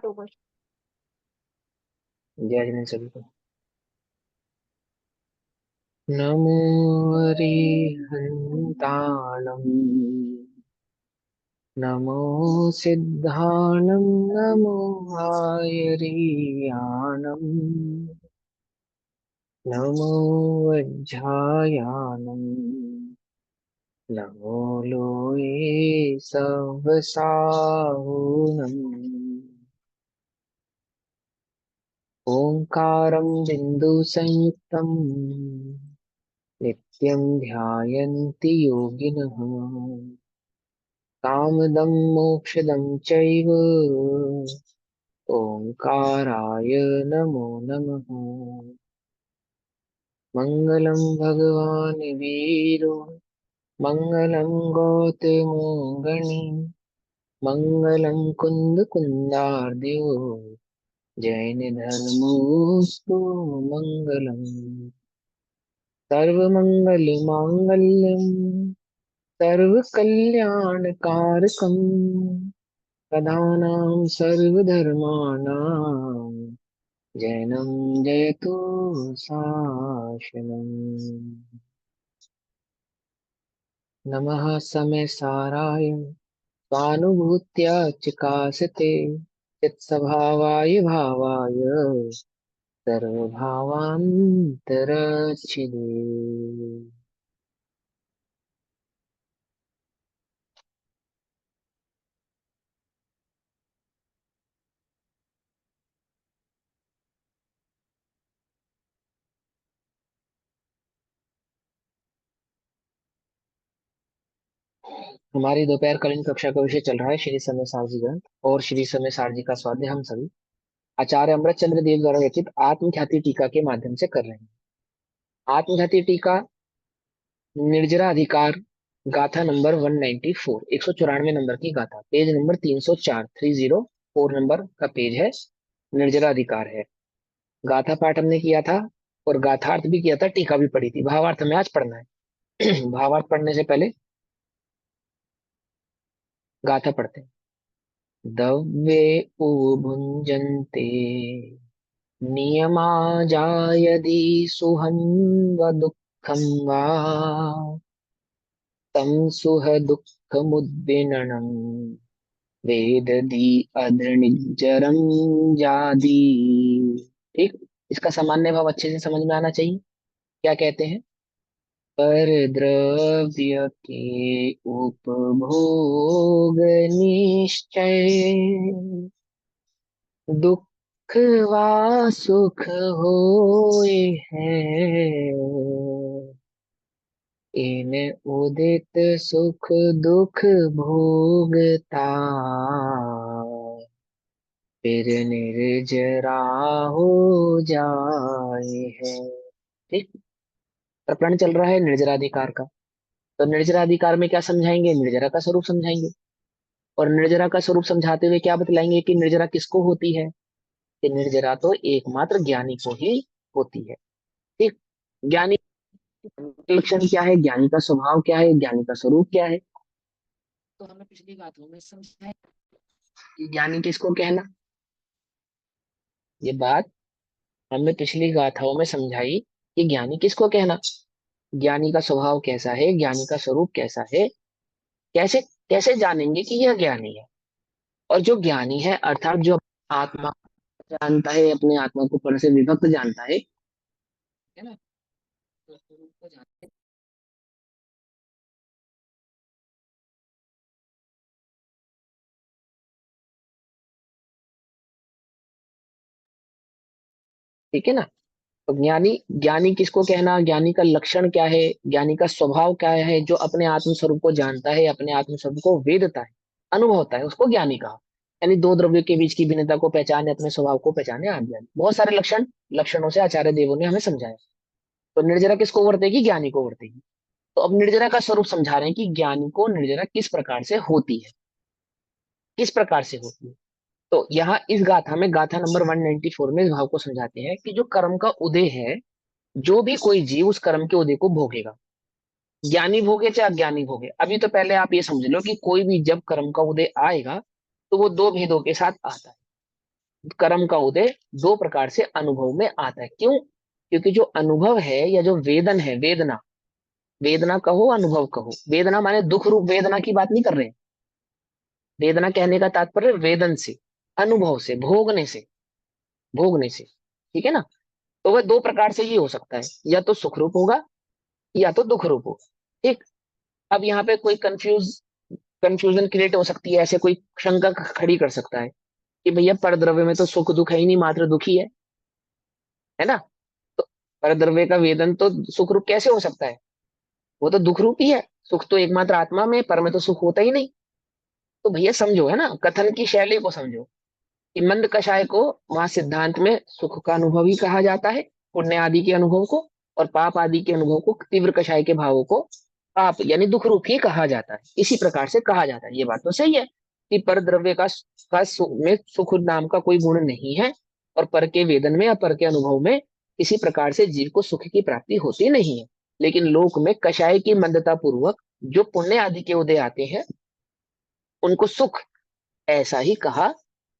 तो जय हिंद सभी को। नमो हरिहन्ताणम्, नमो सिद्धाणं, नमो आयरीयाणम्, नमो वज्झायाणम्, नमो लोये सहस्राहुणम्। ओंकारं बिन्दुसंयुक्तम् नित्यं ध्यायन्ति योगिनः। कामदं मोक्षदं चैव ओंकाराय नमो नमः। मङ्गलं भगवान् वीरो मङ्गलं गौतमो गणी, मङ्गलं कुन्दकुन्दार्दियो जैनधर्मोऽस्तु मङ्गलम्। सर्वमङ्गलमाङ्गल्यं सर्वकल्याणकारकम्, प्रधानां सर्वधर्माणां जैनं जयतु शासनम्। नमः समय साराय स्वानुभूत्या चिकासते चित्स्वभावाय भावाय सर्वभावान्तरच्छिदे। हमारी दोपहरकालीन कक्षा का विषय चल रहा है श्री समय सारजी ग्रंथ और श्री समय सारजी का स्वाध्याय हम सभी आचार्य अमृत चंद्र देव द्वारा रचित आत्मख्याति टीका के माध्यम से कर रहे हैं। आत्मख्याति टीका निर्जरा अधिकार गाथा नंबर 194, 194 नंबर की गाथा, पेज नंबर 304, 304 नंबर का पेज है। निर्जरा अधिकार है। गाथा पाठ हमने किया था और गाथार्थ भी किया था, टीका भी पढ़ी थी। भावार्थ हमें आज पढ़ना है। भावार्थ पढ़ने से पहले गाथा पढ़ते हैं। दव्ये उभुञ्जन्ते नियमा जायदि सुहं व दुःखं वा तं सुह दुःखमुद्विनणं वेदधि अदृनिज्जरं जादी। ठीक। इसका सामान्य भाव अच्छे से समझ में आना चाहिए। क्या कहते हैं? पर द्रव्य के उपभोग निश्चय दुख वा सुख होए हैं, इन उदित सुख दुख भोगता फिर निर्जरा हो जाए है। ठीक। प्रकरण चल रहा है निर्जराधिकार का। तो निर्जराधिकार में क्या समझाएंगे? निर्जरा का स्वरूप समझाएंगे। और निर्जरा का स्वरूप समझाते हुए क्या बतलाएंगे कि निर्जरा किसको होती है? कि निर्जरा तो एकमात्र ज्ञानी को ही होती है। ठीक। ज्ञानी का लक्षण क्या है? ज्ञानी का स्वभाव क्या है? ज्ञानी का स्वरूप क्या है? तो हमें पिछली बातों में समझाया कि ज्ञानी किसको कहना। ये बात हमने पिछली गाथाओं में समझाई कि ज्ञानी किसको कहना, ज्ञानी का स्वभाव कैसा है, ज्ञानी का स्वरूप कैसा है, कैसे कैसे जानेंगे कि यह ज्ञानी है। और जो ज्ञानी है अर्थात जो आत्मा जानता है, अपने आत्मा को पर से विभक्त जानता है ना, तो स्वरूप को जानता है। ठीक है ना। तो ज्ञानी ज्ञानी किसको कहना, ज्ञानी का लक्षण क्या है, ज्ञानी का स्वभाव क्या है? जो अपने आत्म स्वरूप को जानता है, अपने आत्म स्वरूप को वेदता है, अनुभवता है, उसको ज्ञानी कहा। यानी दो द्रव्यों के बीच की भिन्नता को पहचाने, अपने स्वभाव को पहचाने, आप ज्ञानी। बहुत सारे लक्षणों से आचार्य देवों ने हमें समझाया। तो निर्जरा किसको वर्तेगी? ज्ञानी को वर्तेगी। तो अब निर्जरा का स्वरूप समझा रहे हैं कि ज्ञानी को निर्जरा किस प्रकार से होती है, किस प्रकार से होती है। तो यहाँ इस गाथा में, गाथा नंबर 194 में इस भाव को समझाते हैं कि जो कर्म का उदय है, जो भी कोई जीव उस कर्म के उदय को भोगेगा, ज्ञानी भोगे चाहे अज्ञानी भोगे। अभी तो पहले आप ये समझ लो कि कोई भी जब कर्म का उदय आएगा तो वो दो भेदों के साथ आता है। कर्म का उदय दो प्रकार से अनुभव में आता है। क्यों? क्योंकि जो अनुभव है या जो वेदन है, वेदना, वेदना कहो अनुभव कहो, वेदना माने दुख रूप वेदना की बात नहीं कर रहे हैं। वेदना कहने का तात्पर्य वेदन से, अनुभव से, भोगने से, भोगने से, ठीक है ना। तो वह दो प्रकार से ही हो सकता है, या तो सुख रूप होगा या तो दुख रूप होगा। ठीक। अब यहाँ पे कोई कंफ्यूजन क्रिएट हो सकती है, ऐसे कोई शंका खड़ी कर सकता है कि भैया परद्रव्य में तो सुख दुख है ही नहीं, मात्र दुख ही है ना। तो परद्रव्य का वेदन तो सुख रूप कैसे हो सकता है? वो तो दुख रूप ही है। सुख तो एकमात्र आत्मा में, पर में तो सुख होता ही नहीं। तो भैया समझो, है ना, कथन की शैली को समझो कि मंद कषाय को वहां सिद्धांत में सुख का अनुभव ही कहा जाता है, पुण्य आदि के अनुभव को, और पाप आदि के अनुभव को, तीव्र कषाय के भावों को पाप यानी दुख रूप ही कहा जाता है। इसी प्रकार से कहा जाता है। ये बात तो सही है कि पर द्रव्य में सुख नाम का कोई गुण नहीं है, और पर के वेदन में या पर के अनुभव में किसी प्रकार से जीव को सुख की प्राप्ति होती नहीं है। लेकिन लोक में कषाय की मंदता पूर्वक जो पुण्य आदि के उदय आते हैं, उनको सुख ऐसा ही कहा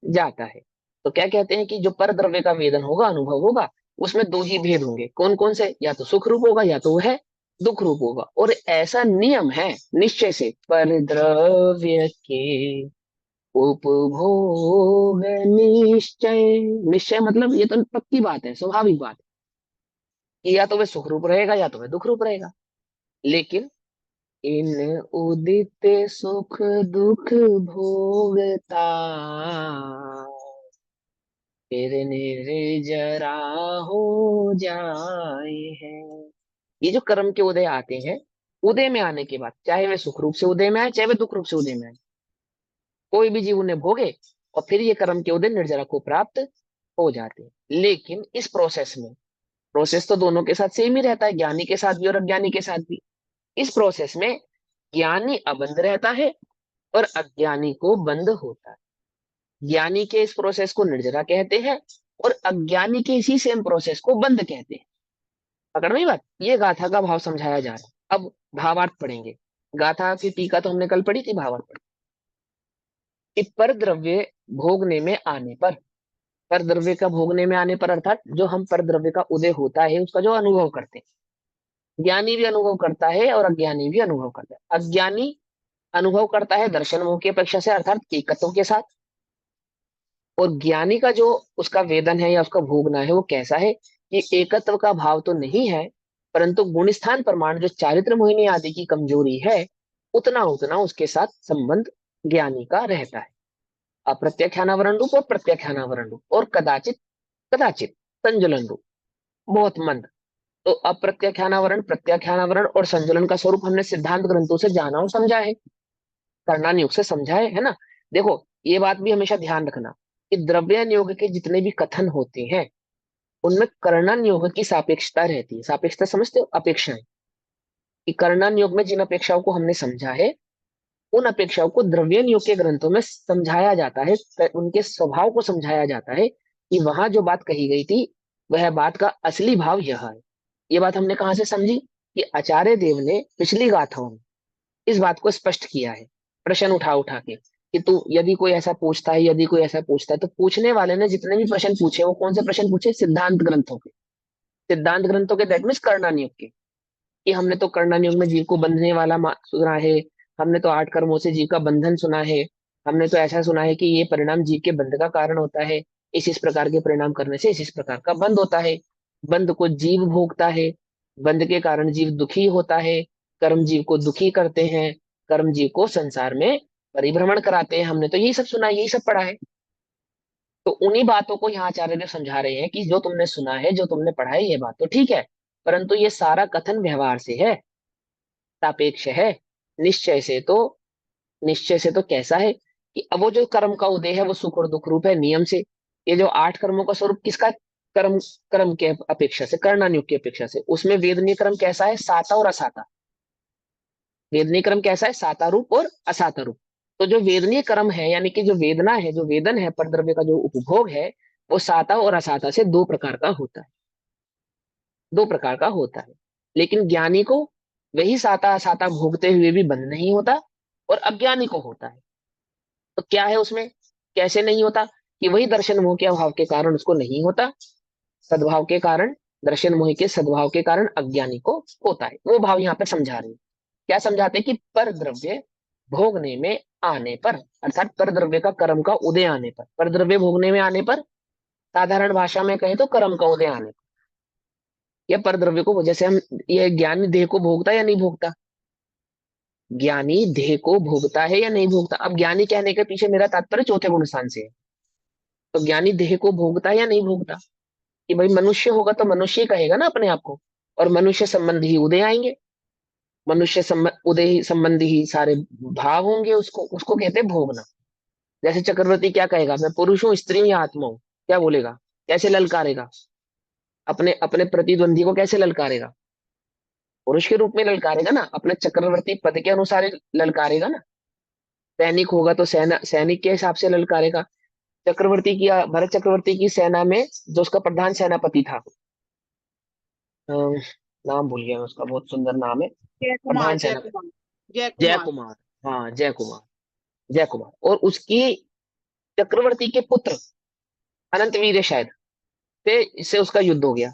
जाता है। तो क्या कहते हैं कि जो पर द्रव्य का वेदन होगा, अनुभव होगा, उसमें दो ही भेद होंगे। कौन कौन से? या तो सुख रूप होगा या तो वह दुख रूप होगा। और ऐसा नियम है निश्चय से, पर द्रव्य के उपभोग निश्चय। निश्चय मतलब ये तो पक्की बात है, स्वाभाविक बात है कि या तो वह सुख रूप रहेगा या तो वह दुख रूप रहेगा। लेकिन इन उदित सुख दुख भोगता फिर निर्जरा हो जाए है। ये जो कर्म के उदय आते हैं, उदय में आने के बाद चाहे वे सुख रूप से उदय में आए चाहे वे दुख रूप से उदय में आए, कोई भी जीव उन्हें भोगे और फिर ये कर्म के उदय निर्जरा को प्राप्त हो जाते हैं। लेकिन इस प्रोसेस में, प्रोसेस तो दोनों के साथ सेम ही रहता है, ज्ञानी के साथ भी और अज्ञानी के साथ भी। इस प्रोसेस में ज्ञानी अबंध रहता है और अज्ञानी को बंध होता है। ज्ञानी के इस प्रोसेस को निर्जरा कहते हैं और अज्ञानी के इसी सेम प्रोसेस को बंध कहते हैं। पकड़ में बात? ये गाथा का भाव समझाया जा रहा है। अब भावार्थ पढ़ेंगे। गाथा की टीका तो हमने कल पढ़ी थी, भावार्थ पढ़ी कि पर द्रव्य भोगने में आने पर, पर द्रव्य का भोगने में आने पर अर्थात जो हम पर द्रव्य का उदय होता है उसका जो अनुभव करते हैं, ज्ञानी भी अनुभव करता है और अज्ञानी भी अनुभव करता है। अज्ञानी अनुभव करता है दर्शन मोह की अपेक्षा से, अर्थात एकत्व के साथ। और ज्ञानी का जो उसका वेदन है या उसका भोगना है वो कैसा है कि एकत्व का भाव तो नहीं है, परंतु गुण स्थान प्रमाण जो चारित्र मोहिनी आदि की कमजोरी है, उतना उतना उसके साथ संबंध ज्ञानी का रहता है। अप्रत्याख्यानावरण रूप और प्रत्याख्यानावरण रूप, और कदाचित कदाचित संजुलन रूप, बहुत मंद। तो अप्रत्याख्यानावरण, प्रत्याख्यानावरण और संजुलन का स्वरूप हमने सिद्धांत ग्रंथों से जाना और समझा है, कर्णान योग से समझा है ना। देखो, ये बात भी हमेशा ध्यान रखना कि द्रव्यन योग के जितने भी कथन होते हैं उनमें कर्णन योग की सापेक्षता रहती है। सापेक्षता समझते हो? अपेक्षाएं। कि कर्णन योग में जिन अपेक्षाओं को हमने समझा है, उन अपेक्षाओं को द्रव्यन योग के ग्रंथों में समझाया जाता है, उनके स्वभाव को समझाया जाता है कि वहां जो बात कही गई थी वह बात का असली भाव यह है। ये बात हमने कहाँ से समझी? कि आचार्य देव ने पिछली गाथाओं में इस बात को स्पष्ट किया है, प्रश्न उठा उठा के कि तू, यदि कोई ऐसा पूछता है, यदि कोई ऐसा पूछता है, तो पूछने वाले ने जितने भी प्रश्न पूछे वो कौन से प्रश्न पूछे? सिद्धांत ग्रंथों के, सिद्धांत ग्रंथों के, दैट मीन्स कर्णन योग के। कि हमने तो कर्णन योग में जीव को बंधने वाला सुना है, हमने तो 8 कर्मों से जीव का बंधन सुना है, हमने तो ऐसा सुना है कि ये परिणाम जीव के बंध का कारण होता है, इस प्रकार के परिणाम करने से इस प्रकार का बंध होता है, बंध को जीव भोगता है, बंध के कारण जीव दुखी होता है, कर्म जीव को दुखी करते हैं, कर्म जीव को संसार में परिभ्रमण कराते हैं। हमने तो यही सब सुना है, यही सब पढ़ा है। तो उन्हीं बातों को यहाँ आचार्य देव समझा रहे हैं कि जो तुमने सुना है, जो तुमने पढ़ा है, ये बात तो ठीक है, परंतु ये सारा कथन व्यवहार से है, सापेक्ष है। निश्चय से तो, निश्चय से तो कैसा है कि अब वो जो कर्म का उदय है वो सुख और दुख रूप है नियम से। ये जो 8 कर्मों का स्वरूप किसका? कर्म, कर्म के अपेक्षा से, कर्णानुग की अपेक्षा से, उसमें वेदनीय कर्म कैसा है? साता और असाता। वेदनीय कर्म कैसा है? साता रूप और असाता रूप। तो जो वेदनीय कर्म है, यानी कि जो वेदना है, जो वेदन है, पर द्रव्य का जो उपभोग है, वो साता और असाता से दो प्रकार का होता है, दो प्रकार का होता है। लेकिन ज्ञानी को वही साता असाता भोगते हुए भी बंध नहीं होता, और अज्ञानी को होता है। तो क्या है उसमें? कैसे नहीं होता? कि वही दर्शन मोह के अभाव के कारण उसको नहीं होता, सद्भाव के कारण, दर्शन मोह के सद्भाव के कारण अज्ञानी को होता है। वो भाव यहाँ पे समझा रहे हैं। क्या समझाते हैं कि पर द्रव्य भोगने में आने पर, अर्थात पर द्रव्य का कर्म का उदय आने पर द्रव्य भोगने में आने पर, साधारण भाषा में कहें तो कर्म का उदय आने पर, या पर द्रव्य को, जैसे हम, ये ज्ञानी देह को भोगता है या नहीं भोगता, ज्ञानी देह को भोगता है या नहीं भोगता। अब ज्ञानी कहने के पीछे मेरा तात्पर्य चौथे गुण स्थान से है। तो ज्ञानी देह को भोगता है या नहीं भोगता, कि भाई मनुष्य होगा तो मनुष्य ही कहेगा ना अपने आप को, और मनुष्य संबंधी ही उदय आएंगे, उदय संबंधी ही सारे भाव होंगे, उसको उसको कहते हैं भोगना। जैसे चक्रवर्ती क्या कहेगा, मैं पुरुष हूँ, स्त्री हूँ या आत्मा हूँ, क्या बोलेगा, कैसे ललकारेगा, अपने अपने प्रतिद्वंदी को कैसे ललकारेगा, पुरुष के रूप में ललकारेगा ना, अपने चक्रवर्ती पद के अनुसार ही ललकारेगा ना। सैनिक होगा तो सेना सैनिक के हिसाब से ललकारेगा। चक्रवर्ती की, भरत चक्रवर्ती की सेना में जो उसका प्रधान सेनापति था, अम, नाम भूल गया मैं उसका, बहुत सुंदर नाम है, जय कुमार, प्रधान जय सेनापति, कुमार, जय जय कुमार। कुमार। हाँ, जय कुमार, जय कुमार। और उसकी चक्रवर्ती के पुत्र अनंत वीर शायद से इससे उसका युद्ध हो गया।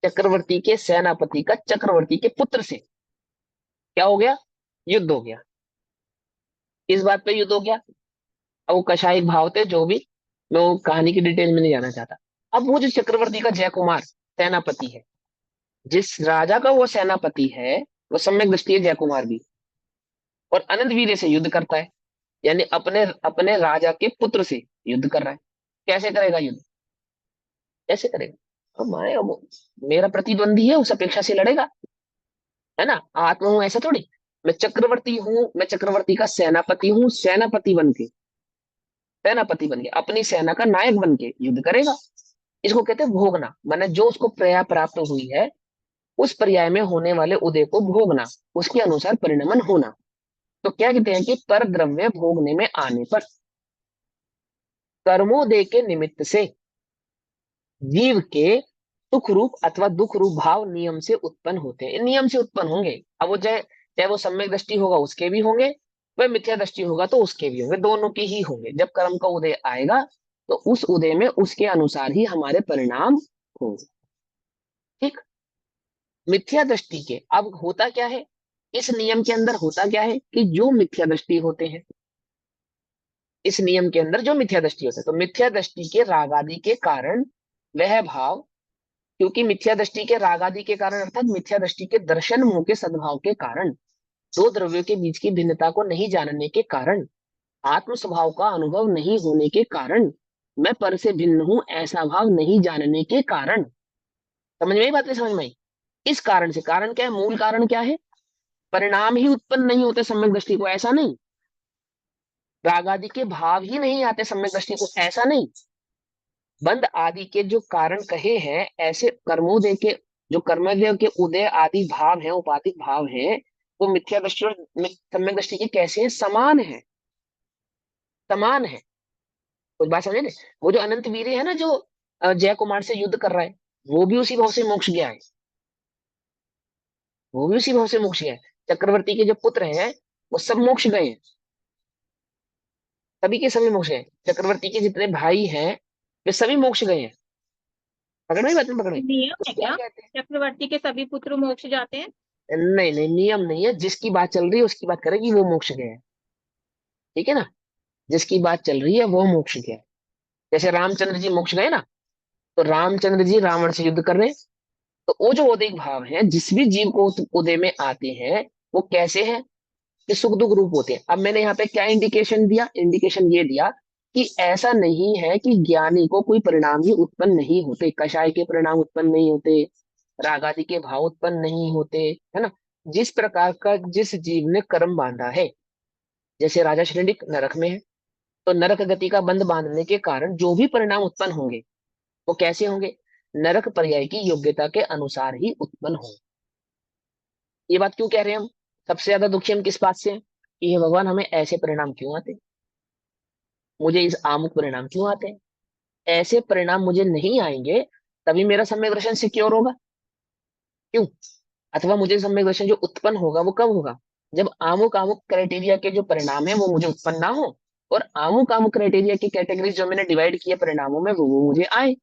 चक्रवर्ती के सेनापति का चक्रवर्ती के पुत्र से क्या हो गया, युद्ध हो गया। इस बात पे युद्ध हो गया। अब वो कशायिक भाव थे जो भी, मैं वो कहानी की डिटेल में नहीं जाना चाहता। अब वो जो चक्रवर्ती का जय कुमार सेनापति है, जिस राजा का वो सेनापति है, वो सम्यक दृष्टि है जय कुमार भी, और अनंत वीर से युद्ध करता है, यानी अपने अपने राजा के पुत्र से युद्ध कर रहा है। कैसे करेगा युद्ध, कैसे करेगा, अब मेरा प्रतिद्वंदी है, उस अपेक्षा से लड़ेगा, है ना। आत्मा हूं ऐसा थोड़ी, मैं चक्रवर्ती हूँ, मैं चक्रवर्ती का सेनापति हूँ, सेनापति बन के अपनी सेना का नायक बन के युद्ध करेगा। इसको कहते हैं भोगना, माने जो उसको पर्याय प्राप्त हुई है, उस पर्याय में होने वाले उदय को भोगना, उसके अनुसार परिणमन होना। तो क्या कहते हैं कि पर द्रव्य भोगने में आने पर कर्मोदय के निमित्त से जीव के सुख रूप अथवा दुख रूप भाव नियम से उत्पन्न होते हैं, नियम से उत्पन्न होंगे। अब वो चाहे चाहे वो सम्यक दृष्टि होगा उसके भी होंगे, वह मिथ्या दृष्टि होगा तो उसके भी होंगे, दोनों के ही होंगे। जब कर्म का उदय आएगा तो उस उदय में उसके अनुसार ही हमारे परिणाम होंगे। ठीक। मिथ्या दृष्टि के अब होता क्या है, इस नियम के अंदर होता क्या है कि जो मिथ्या दृष्टि होते हैं, इस नियम के अंदर जो मिथ्या दृष्टि होता है, तो मिथ्या दृष्टि के राग आदि के कारण वह भाव, क्योंकि मिथ्या दृष्टि के राग आदि के कारण अर्थात मिथ्या दृष्टि के दर्शन मोह के सद्भाव के कारण, दो द्रव्यों के बीच की भिन्नता को नहीं जानने के कारण, आत्म स्वभाव का अनुभव नहीं होने के कारण, मैं पर से भिन्न हूं ऐसा भाव नहीं जानने के कारण, समझ में आई बात, नहीं समझ में आई। इस कारण से, कारण क्या है, मूल कारण क्या है, परिणाम ही उत्पन्न नहीं होते सम्यक दृष्टि को, ऐसा नहीं, राग आदि के भाव ही नहीं आते सम्यक दृष्टि को, ऐसा नहीं, बंध आदि के जो कारण कहे हैं, ऐसे कर्मोदय के, जो कर्मोदय के उदय आदि भाव हैं, उपाधिक भाव हैं, वो मिथ्या दृष्टि और सम्यक दृष्टि के कैसे हैं, समान है, समान है। कुछ बात समझे ना। वो जो अनंत वीर है ना, जो जय कुमार से युद्ध कर रहा है, वो भी उसी भाव से मोक्ष गया है, वो भी उसी भाव से मोक्ष गया है। चक्रवर्ती के जो पुत्र हैं वो सब मोक्ष गए हैं, सभी के सभी मोक्ष गए। चक्रवर्ती के जितने भाई हैं वे सभी मोक्ष गए हैं। पकड़ में बात, में पकड़ में। नियम तो है क्या क्या, कहते हैं, चक्रवर्ती के सभी पुत्र मोक्ष जाते हैं? नहीं नहीं, नियम नहीं है, जिसकी बात चल रही है उसकी बात करेगी, वो मोक्ष गया है, ठीक है ना। जिसकी बात चल रही है वो मोक्ष गया है। जैसे रामचंद्र जी मोक्ष गए ना, तो रामचंद्र जी रावण से युद्ध कर रहे हैं, तो वो जो उदय भाव है जिस भी जीव को उस उदय में आते हैं, वो कैसे हैं, कि सुख दुख रूप होते हैं। अब मैंने यहाँ पे क्या इंडिकेशन दिया, इंडिकेशन ये दिया कि ऐसा नहीं है कि ज्ञानी को कोई परिणाम ही उत्पन्न नहीं होते, कषाय के परिणाम उत्पन्न नहीं होते, राग आदि के भाव उत्पन्न नहीं होते, है ना। जिस प्रकार का जिस जीव ने कर्म बांधा है, जैसे राजा श्रेणिक नरक में है, तो नरक गति का बंध बांधने के कारण जो भी परिणाम उत्पन्न होंगे वो कैसे होंगे, नरक पर्याय की योग्यता के अनुसार ही उत्पन्न होंगे। ये बात क्यों कह रहे हैं हम, सबसे ज्यादा दुखी हम किस बात से हैं, कि हे भगवान हमें ऐसे परिणाम क्यों आते, मुझे इस आमुक परिणाम क्यों आते हैं, ऐसे परिणाम मुझे नहीं आएंगे तभी मेरा सम्यक दर्शन सिक्योर होगा। क्यों, अथवा मुझे सम्यक दर्शन जो उत्पन्न होगा वो कब होगा, जब आमुक आमुक क्राइटेरिया के जो परिणाम है वो मुझे उत्पन्न ना हो, और अमुक अमुक क्राइटेरिया की कैटेगरीज जो मैंने डिवाइड किए परिणामों में वो मुझे आए,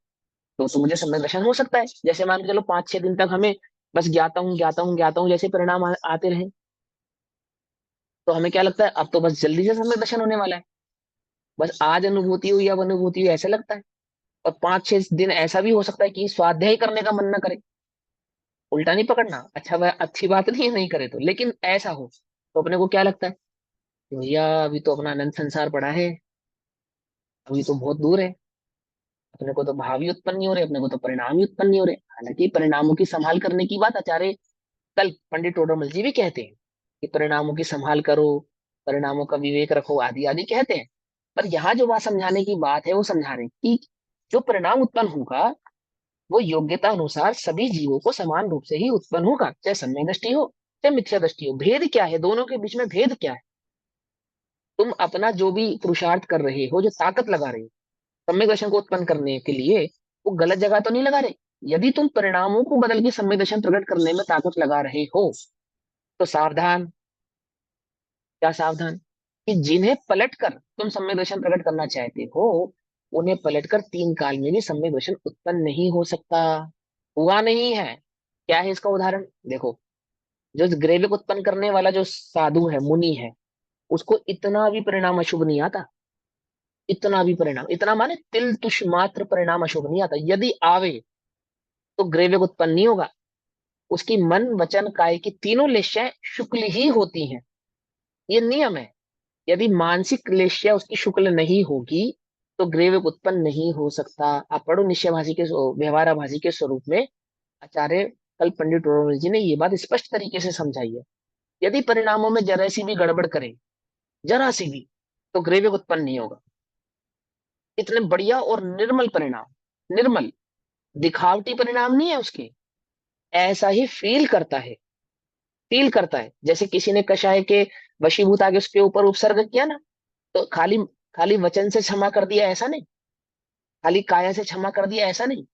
तो मुझे सम्यक दर्शन हो सकता है। जैसे मान के चलो 5-6 दिन तक हमें बस ज्ञाता हूँ ज्ञाता हूँ ज्ञाता हूँ जैसे परिणाम आते रहे, तो हमें क्या लगता है अब तो बस जल्दी से सम्यक दर्शन होने वाला है, बस आज अनुभूति हुई अब अनुभूति हुई ऐसा लगता है। और 5-6 दिन ऐसा भी हो सकता है कि स्वाध्याय करने का मन ना करे। उल्टा नहीं पकड़ना, अच्छा वह अच्छी बात नहीं है नहीं करे तो, लेकिन ऐसा हो तो अपने को क्या लगता है कि भैया अभी तो अपना अनंत संसार पड़ा है, अभी तो बहुत दूर है, अपने को तो भाव ही उत्पन्न नहीं हो रहे, अपने को तो परिणाम ही उत्पन्न नहीं हो रहे। हालांकि परिणामों की संभाल करने की बात आचार्य कल पंडित टोडरमल जी भी कहते हैं कि परिणामों की संभाल करो, परिणामों का विवेक रखो आदि आदि कहते हैं। पर यहाँ जो बात समझाने की बात है वो समझा रहे हैं कि जो परिणाम उत्पन्न होगा वो योग्यता अनुसार सभी जीवों को समान रूप से ही उत्पन्न होगा, चाहे सम्यक दृष्टि हो चाहे मिथ्या दृष्टि हो। भेद क्या है दोनों के बीच में, भेद क्या है? तुम अपना जो भी पुरुषार्थ कर रहे हो, जो ताकत लगा रहे हो सम्यक दर्शन को उत्पन्न करने के लिए, वो गलत जगह तो नहीं लगा रहे। यदि तुम परिणामों को बदल के सम्यक दर्शन प्रकट करने में ताकत लगा रहे हो तो सावधान। क्या सावधान? कि जिन्हें पलटकर तुम सम्यक दर्शन प्रकट करना चाहते हो उन्हें पलटकर 3 काल में भी सम्यक दर्शन उत्पन्न नहीं हो सकता, हुआ नहीं है। क्या है इसका उदाहरण? देखो, जो ग्रेविक उत्पन्न करने वाला जो साधु है मुनि है, उसको इतना भी परिणाम अशुभ नहीं आता, इतना भी परिणाम, इतना माने तिल तुष मात्र परिणाम अशुभ नहीं आता। यदि आवे तो ग्रेविक उत्पन्न नहीं होगा। उसकी मन वचन काय की तीनों लेशाएं शुक्ल ही होती हैं, ये नियम है। यदि मानसिक लेश्या उसकी शुक्ल नहीं होगी तो ग्रेविक उत्पन्न नहीं हो सकता। आप पढ़ो निश्चयभाषी के व्यवहाराभाषी के स्वरूप में आचार्य कल पंडित टोडरमल जी ने ये बात स्पष्ट तरीके से समझाई है। यदि परिणामों में जरा सी भी गड़बड़ करे, जरा सी भी, तो ग्रेविक उत्पन्न नहीं होगा। इतने बढ़िया और निर्मल परिणाम, निर्मल दिखावटी परिणाम नहीं है उसके, ऐसा ही फील करता है, फील करता है। जैसे किसी ने कषाय के वशीभूत आगे उसके ऊपर उपसर्ग किया ना, तो खाली खाली वचन से क्षमा कर दिया ऐसा नहीं, खाली काया से क्षमा कर दिया ऐसा नहीं,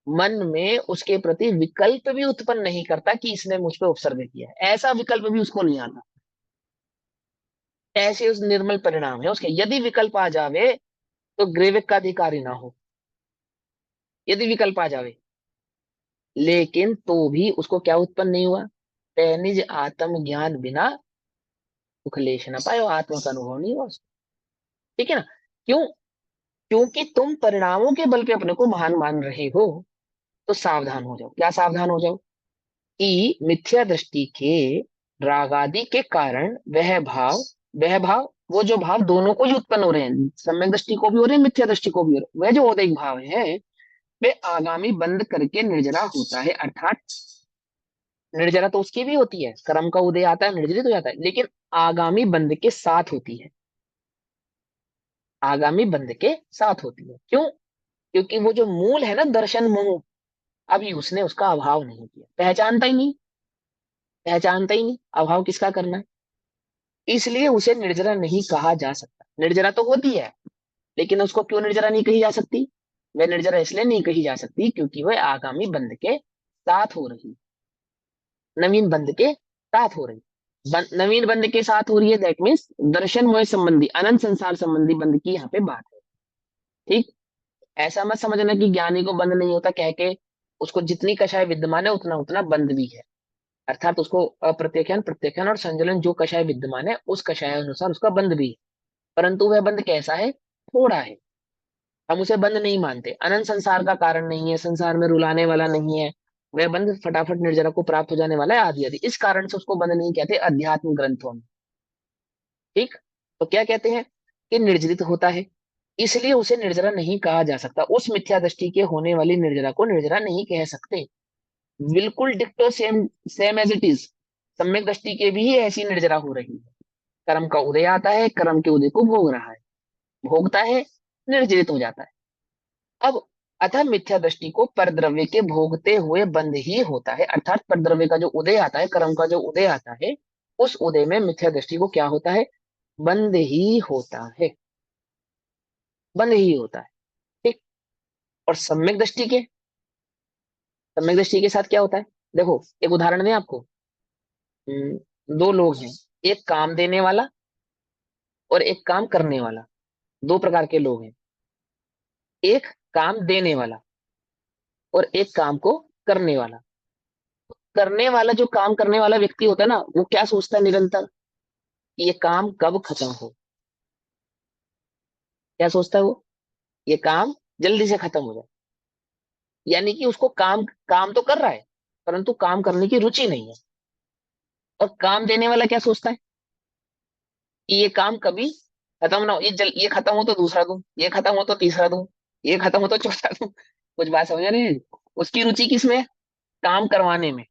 मन में उसके प्रति विकल्प भी उत्पन्न नहीं करता कि इसने मुझ पर उपसर्ग किया है, ऐसा विकल्प भी उसको नहीं आता। ऐसे उस निर्मल परिणाम है उसके। यदि विकल्प आ जावे तो ग्रेविक का अधिकारी ना हो, यदि विकल्प आ जावे, लेकिन तो भी उसको क्या उत्पन्न नहीं हुआ? पैनिज आत्म ज्ञान बिना सुख लेश न पाए, आत्मा का अनुभव नहीं हुआ उसको। ठीक है ना? क्यों? क्योंकि तुम परिणामों के बल पे अपने को महान मान रहे हो। तो सावधान हो जाओ। क्या सावधान हो जाओ? कि मिथ्या दृष्टि के रागादि के कारण वह भाव वो जो भाव दोनों को ही उत्पन्न हो रहे हैं, सम्यक दृष्टि को भी हो रहे हैं मिथ्या दृष्टि को भी हो रहे हैं, वह जो उदय भाव है वे आगामी बंद करके निर्जरा होता है। अर्थात निर्जरा तो उसकी भी होती है, कर्म का उदय आता है निर्जरित हो जाता है, लेकिन आगामी बंद के साथ होती है, आगामी बंद के साथ होती है। क्यों? क्योंकि वो जो मूल है ना दर्शन मोह, अभी उसने उसका अभाव नहीं किया, पहचानता ही नहीं, पहचानता ही नहीं अभाव किसका करना है, इसलिए उसे निर्जरा नहीं कहा जा सकता। निर्जरा तो होती है, लेकिन उसको क्यों निर्जरा नहीं कही जा सकती? वह निर्जरा इसलिए नहीं कही जा सकती क्योंकि वह आगामी बंद के साथ हो रही, नवीन बंद के साथ हो रही। नवीन बंद के साथ हो रही है, दैट मीन्स दर्शन मोह संबंधी अनंत संसार संबंधी बंद की यहाँ पे बात है। ठीक? ऐसा मत समझना कि ज्ञानी को बंद नहीं होता कह के उसको जितनी कषाय विद्यमान है उतना उतना बंद भी है। अर्थात उसको अप्रत्यक्षण प्रत्यक्षण और संजलन जो कषाय विद्यमान है उस कषाय अनुसार उसका बंद भी है, परंतु वह बंद कैसा है? थोड़ा है। हम उसे बंद नहीं मानते, अनंत संसार का कारण नहीं है, संसार में रुलाने वाला नहीं है, वह बंद फटाफट निर्जरा को प्राप्त हो जाने वाला है आदि आदि, इस कारण से उसको बंद नहीं कहते अध्यात्म ग्रंथों में। ठीक? तो क्या कहते हैं कि निर्जरित होता है, इसलिए उसे निर्जरा नहीं कहा जा सकता। उस मिथ्या दृष्टि के होने वाली निर्जरा को निर्जरा नहीं कह सकते। बिल्कुल डिक्टो same, same as it is सम्यक दृष्टि के भी ऐसी निर्जरा हो रही है। कर्म का उदय आता है, कर्म के उदय को भोग रहा है, भोगता है, निर्जरित हो जाता है। अब अतः मिथ्या दृष्टि को परद्रव्य के भोगते हुए बंद ही होता है। अर्थात परद्रव्य का जो उदय आता है, कर्म का जो उदय आता है, उस उदय में मिथ्या दृष्टि को क्या होता है? बंद ही होता है, बंद ही होता है। ठीक? और सम्यक दृष्टि के साथ क्या होता है? देखो एक उदाहरण दें आपको। दो लोग हैं, एक काम देने वाला और एक काम करने वाला। दो प्रकार के लोग हैं, एक काम देने वाला और एक काम को करने वाला। करने वाला, जो काम करने वाला व्यक्ति होता है ना, वो क्या सोचता है निरंतर कि ये काम कब खत्म हो। क्या सोचता है वो, ये काम जल्दी से खत्म हो जाए। यानी कि उसको काम काम तो कर रहा है, परंतु काम करने की रुचि नहीं है। और काम देने वाला क्या सोचता है कि ये काम कभी खत्म ना हो, ये खत्म हो तो दूसरा दूं, ये खत्म हो तो तीसरा दूं, ये खत्म हो तो चौथा दूं। कुछ बात समझ रहे हैं? उसकी रुचि किसमें है? काम करवाने में।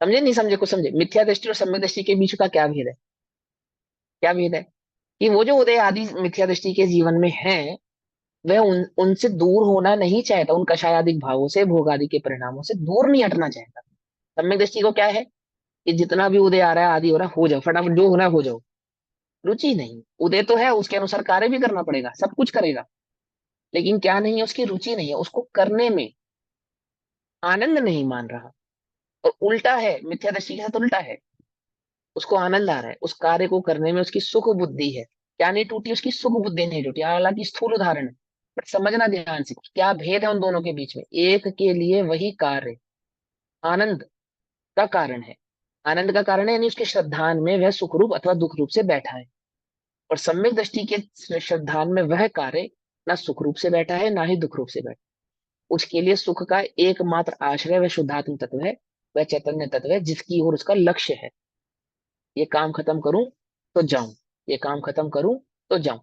समझे नहीं समझे? कुछ समझे? मिथ्या दृष्टि और सम्यक दृष्टि के बीच का क्या भेद है? क्या भेद है? कि वो जो उदय आदि मिथ्या दृष्टि के जीवन में है, वह उनसे दूर होना नहीं चाहता, उन कषायादिक भावों से, भोग आदि के परिणामों से दूर नहीं हटना चाहता। सम्यक दृष्टि को क्या है कि जितना भी उदय आ रहा है, आदि हो रहा है, हो जाओ फटाफट, जो होना है हो जाओ। रुचि नहीं, उदय तो है, उसके अनुसार कार्य भी करना पड़ेगा, सब कुछ करेगा, लेकिन क्या नहीं है, उसकी रुचि नहीं है, उसको करने में आनंद नहीं मान रहा। और उल्टा है, मिथ्या दृष्टि के साथ उल्टा है, उसको आनंद आ रहा है, उस कार्य को करने में उसकी सुख बुद्धि है। क्या नहीं टूटी? उसकी सुख बुद्धि नहीं टूटी। हालांकि स्थूल उदाहरण है, बट समझना ध्यान से क्या भेद है उन दोनों के बीच में। एक के लिए वही कार्य आनंद का कारण है, आनंद का कारण है, यानी उसके श्रद्धान में वह सुख रूप अथवा दुख रूप से बैठा है। और सम्यक दृष्टि के श्रद्धान में वह कार्य ना सुख रूप से बैठा है, ना ही दुख रूप से बैठा। उसके लिए सुख का एकमात्र आश्रय वह शुद्धात्म तत्व है, वह चैतन्य तत्व है, जिसकी ओर उसका लक्ष्य है। ये काम खत्म करूं तो जाऊं, ये काम खत्म करूं तो जाऊं,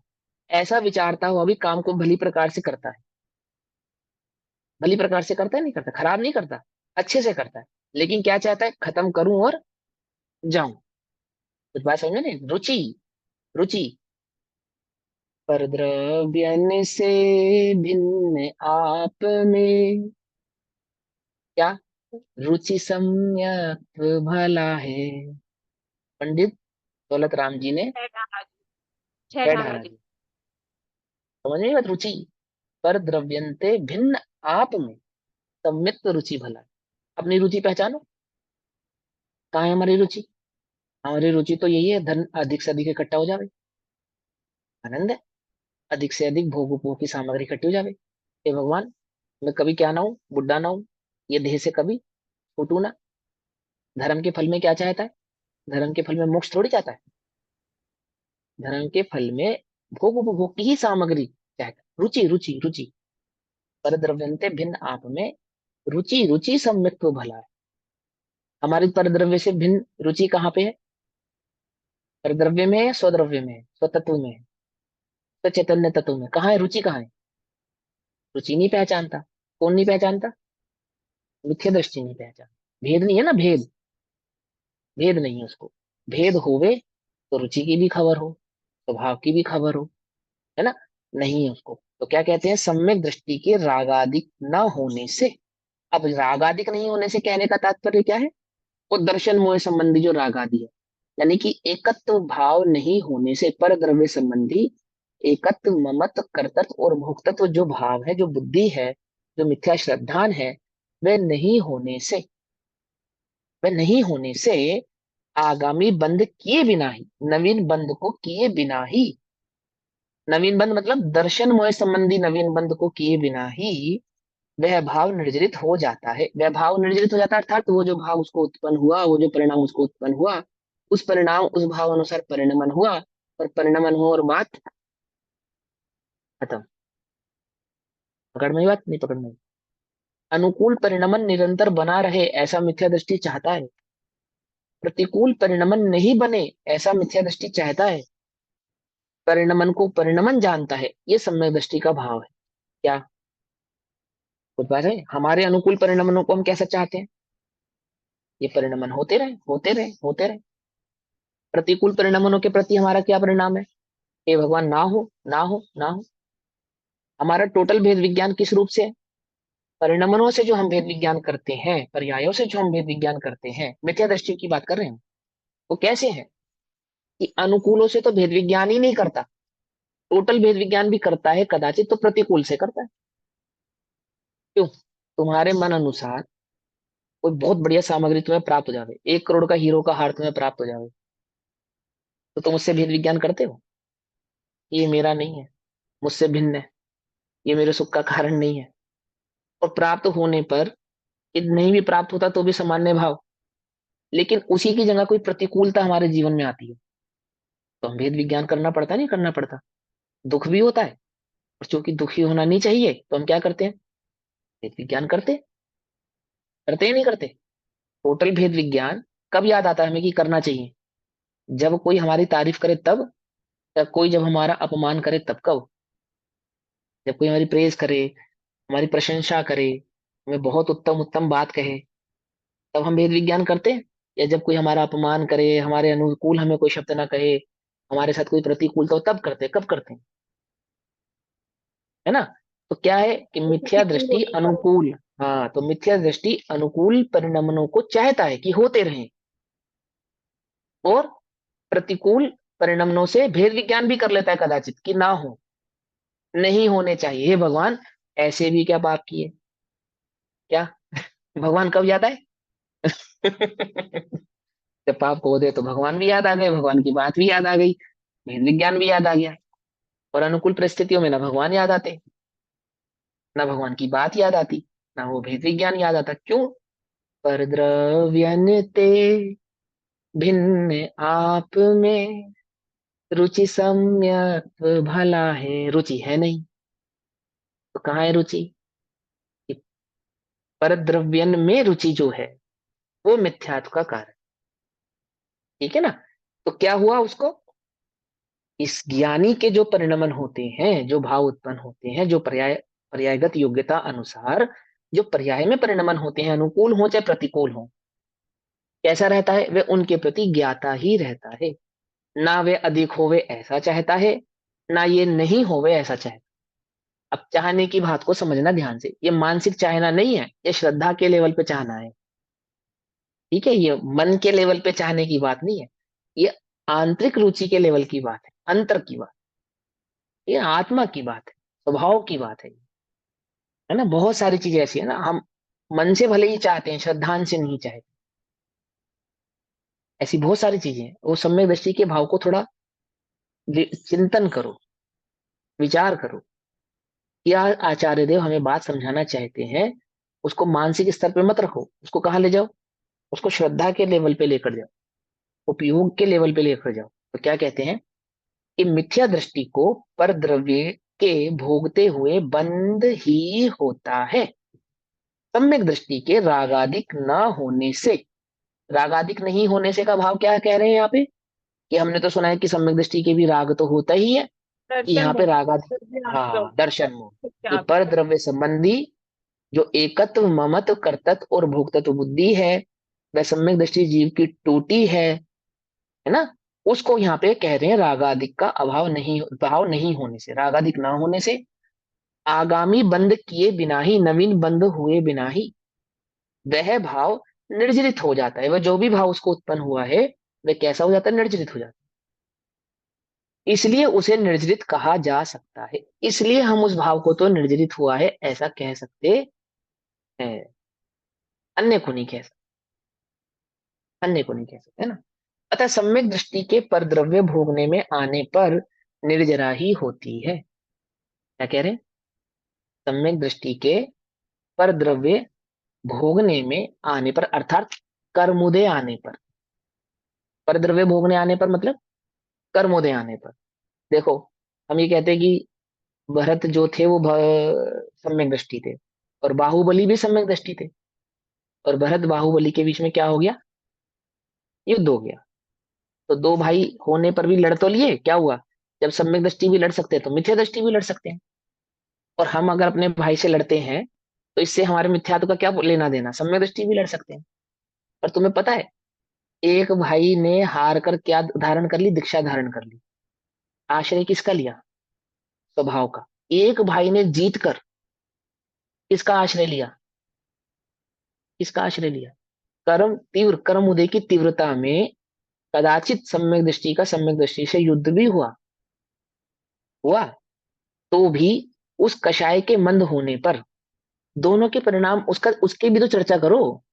ऐसा विचारता हुआ भी काम को भली प्रकार से करता है। भली प्रकार से करता है, नहीं करता, खराब नहीं करता, अच्छे से करता है। लेकिन क्या चाहता है? खत्म करूं और जाऊं। कुछ बात समझ में? रुचि, रुचि पर द्रव्यन से भिन्न आप में, क्या रुचि सम्यक भला है। पंडित दौलत राम जी ने छह ढाला जी, छह कह ढाला ढाला जी। जी। समझ में बात? रुचि पर द्रव्यंते भिन्न आप में सम्यक रुचि भला है। अपनी रुचि पहचानो, कहाँ है हमारी रुचि? हमारी रुचि तो यही है, धन अधिक से अधिक इकट्ठा हो जाए, आनंद है। अधिक से अधिक भोग उपभोग की सामग्री इकट्ठी हो जाए। हे भगवान, मैं कभी क्या ना हूं, बुढ़ा ना हूं, ये देह से कभी छूटू ना। धर्म के फल में क्या चाहता है? धर्म के फल में मोक्ष थोड़ी चाहता है। धर्म के फल में भोग उपभोग की ही सामग्री चाहता है। रुचि, रुचि, रुचि पर द्रव्यंते भिन्न आप में रुचि, रुचि सम्यक तो भला है। हमारी परद्रव्य से भिन्न रुचि कहाँ पे है? परद्रव्य में है, स्वद्रव्य में है, स्वतत्व में है, तो चैतन्य तत्व में। कहाँ है रुचि? कहाँ है? रुचि नहीं पहचानता। कौन नहीं पहचानता? मिथ्या दृष्टि नहीं पहचान। भेद नहीं है ना, भेद, भेद नहीं है उसको। भेद होवे तो रुचि की भी खबर हो, स्वभाव की भी खबर हो, है ना? नहीं है उसको। तो क्या कहते हैं? सम्यक दृष्टि के रागादिक न होने से। अब रागादिक नहीं होने से कहने का तात्पर्य क्या है? वो दर्शन मोह संबंधी जो राग आदि है, यानी कि एकत्व भाव नहीं होने से, पर द्रव्य संबंधी एकत्व, ममत्व, कर्तत्व और भोक्तत्व जो भाव है, जो बुद्धि है, जो मिथ्या श्रद्धान है, वह नहीं होने से, वह नहीं होने से आगामी बंध किए बिना ही, नवीन बंध को किए बिना ही, नवीन बंध मतलब दर्शन मोह संबंधी नवीन बंध को किए बिना ही वह भाव निर्जरित हो जाता है। वह भाव निर्जरित हो जाता है, अर्थात वो जो भाव उसको उत्पन्न हुआ, वो जो परिणाम उसको उत्पन्न हुआ, उस परिणाम उस भाव अनुसार परिणमन हुआ, और परिणमन हो और बात खत्म। पकड़ में आई बात? नहीं पकड़ में आई? अनुकूल परिणमन निरंतर बना रहे ऐसा मिथ्या दृष्टि चाहता है, प्रतिकूल परिणमन नहीं बने ऐसा मिथ्या दृष्टि चाहता है। परिणमन को परिणमन जानता है, ये सम्यक दृष्टि का भाव है। क्या कुछ बात है? हमारे अनुकूल परिणमनों को हम कैसा चाहते हैं? ये परिणमन होते रहे, होते रहे, होते रहे। प्रतिकूल परिणमनों के प्रति हमारा क्या परिणाम है? हे भगवान, ना हो, ना हो, ना हो। हमारा टोटल भेद विज्ञान किस रूप से है? परिणमनों से जो हम भेद विज्ञान करते हैं, पर्यायों से जो हम भेद विज्ञान करते हैं, मिथ्या दृष्टि की बात कर रहे हैं, वो कैसे है कि अनुकूलों से तो भेद विज्ञान ही नहीं करता, टोटल भेद विज्ञान भी करता है कदाचित, तो प्रतिकूल से करता है। क्यों? तुम्हारे मन अनुसार कोई बहुत बढ़िया सामग्री तुम्हें प्राप्त हो जावे, 1 करोड़ का हीरो का हार तुम्हें प्राप्त हो जावे, तो तुम उससे भेद विज्ञान करते हो? ये मेरा नहीं है, मुझसे भिन्न है, ये मेरे सुख का कारण नहीं है। और प्राप्त होने पर, ये नहीं भी प्राप्त होता तो भी सामान्य भाव, लेकिन उसी की जगह कोई प्रतिकूलता हमारे जीवन में आती है, तो हम भेद विज्ञान करना पड़ता, नहीं करना पड़ता? दुख भी होता है, और चूंकि दुखी होना नहीं चाहिए तो हम क्या करते हैं? भेद विज्ञान करते हैं नहीं करते? टोटल भेद विज्ञान कब याद आता है हमें कि करना चाहिए? जब कोई हमारी तारीफ करे तब, या कोई जब हमारा अपमान करे तब? कब? जब कोई हमारी प्रेज करे, हमारी प्रशंसा करे, हमें बहुत उत्तम उत्तम बात कहे, तब हम भेद विज्ञान करते हैं? या जब कोई हमारा अपमान करे, हमारे अनुकूल हमें कोई शब्द ना कहे, हमारे साथ कोई प्रतिकूलता हो, तब करते हैं? कब करते हैं? है ना? तो क्या है कि मिथ्या प्रतिकूल दृष्टि होने पर। अनुकूल, हाँ, तो मिथ्या दृष्टि अनुकूल परिणमनों को चाहता है कि होते रहें, और प्रतिकूल परिणमनों से भेद विज्ञान भी कर लेता है कदाचित कि ना हो, नहीं होने चाहिए। हे भगवान, ऐसे भी क्या पाप किए? क्या भगवान कब याद आए? जब पाप को दे तो भगवान भी याद आ गए, भगवान की बात भी याद आ गई, भेद विज्ञान भी याद आ गया। और अनुकूल परिस्थितियों में ना भगवान याद आते, ना भगवान की बात याद आती, ना वो भेद विज्ञान याद आता। क्यों? पर द्रव्यन्ते भिन्न आप में, रुचि सम्यक भला है। रुचि है नहीं, तो कहाँ है रुचि? कि पर द्रव्यन में रुचि जो है, वो मिथ्यात्व का कारण। ठीक है ना? तो क्या हुआ उसको? इस ज्ञानी के जो परिणमन होते हैं, जो भाव उत्पन्न होते हैं, जो पर्यायगत योग्यता अनुसार जो पर्याय में परिणमन होते हैं, अनुकूल हो चाहे प्रतिकूल हो, कैसा रहता है? वे उनके प्रति ज्ञाता ही रहता है। ना वे अधिक होवे ऐसा चाहता है, ना ये नहीं होवे ऐसा चाहता। अब चाहने की बात को समझना ध्यान से, ये मानसिक चाहना नहीं है, ये श्रद्धा के लेवल पे चाहना है। ठीक है? ये मन के लेवल पे चाहने की बात नहीं है, ये आंतरिक रुचि के लेवल की बात है, अंतर की बात, ये आत्मा की बात है, स्वभाव की बात है ना? बहुत सारी चीजें ऐसी है ना, हम मन से भले ही चाहते हैं, श्रद्धांत से नहीं चाहते। ऐसी बहुत सारी चीजें हैं। वो सम्यक दृष्टि के भाव को थोड़ा चिंतन करो, विचार करो। क्या आचार्य देव हमें बात समझाना चाहते हैं, उसको मानसिक स्तर पे मत रखो, उसको कहाँ ले जाओ? उसको श्रद्धा के लेवल पे लेकर जाओ, उपयोग के लेवल पे लेकर जाओ। तो क्या कहते हैं कि मिथ्या दृष्टि को पर द्रव्य के भोगते हुए बंद ही होता है, सम्यक दृष्टि के रागादिक न होने से। रागादिक नहीं होने से का भाव क्या कह रहे हैं यहाँ पे? कि हमने तो सुना है कि सम्यक दृष्टि के भी राग तो होता ही है, कि दर्शन यहाँ पे मोह। रागादिक, दर्शन हाँ, दर्शन मोह, कि मोह। पर द्रव्य संबंधी जो एकत्व ममत्व कर्तत्व और भोक्तत्व बुद्धि है, वह सम्यक दृष्टि जीव की टूटी है ना, उसको यहाँ पे कह रहे हैं रागादिक का अभाव नहीं, भाव नहीं होने से, रागादिक ना होने से, आगामी बंद किए बिना ही, नवीन बंद हुए बिना ही वह भाव निर्जरित हो जाता है। वह जो भी भाव उसको उत्पन्न हुआ है, वह कैसा हो जाता है? निर्जरित हो जाता है। इसलिए उसे निर्जरित कहा जा सकता है, इसलिए हम उस भाव को तो निर्जरित हुआ है ऐसा कह सकते हैं, अन्य को नहीं कह सकते, अन्य को नहीं कह सकते, है ना? अतः सम्यक दृष्टि के परद्रव्य भोगने में आने पर निर्जरा ही होती है। क्या कह रहे हैं? सम्यक दृष्टि के परद्रव्य भोगने में आने पर, अर्थात कर्मोदय आने पर, परद्रव्य भोगने आने पर मतलब कर्मोदय आने पर। देखो, हम ये कहते हैं कि भरत जो थे वो सम्यक दृष्टि थे, और बाहुबली भी सम्यक दृष्टि थे, और भरत बाहुबली के बीच में क्या हो गया? युद्ध हो गया। तो दो भाई होने पर भी लड़ तो लिए, क्या हुआ? जब सम्यक दृष्टि भी लड़ सकते हैं तो मिथ्या दृष्टि भी लड़ सकते हैं। और हम अगर अपने भाई से लड़ते हैं, तो इससे हमारे मिथ्यात्व का क्या लेना देना? सम्यक दृष्टि भी लड़ सकते हैं। और तुम्हें पता है, एक भाई ने हार कर क्या धारण कर ली? दीक्षा धारण कर ली। आश्रय किसका लिया? स्वभाव का। एक भाई ने जीत कर किसका आश्रय लिया? किसका आश्रय लिया? कर्म तीव्र, कर्म उदय की तीव्रता में कदाचित सम्यक दृष्टि का सम्यक दृष्टि से युद्ध भी हुआ, तो भी उस कषाय के मंद होने पर दोनों के परिणाम, उसका उसकी भी तो चर्चा करो,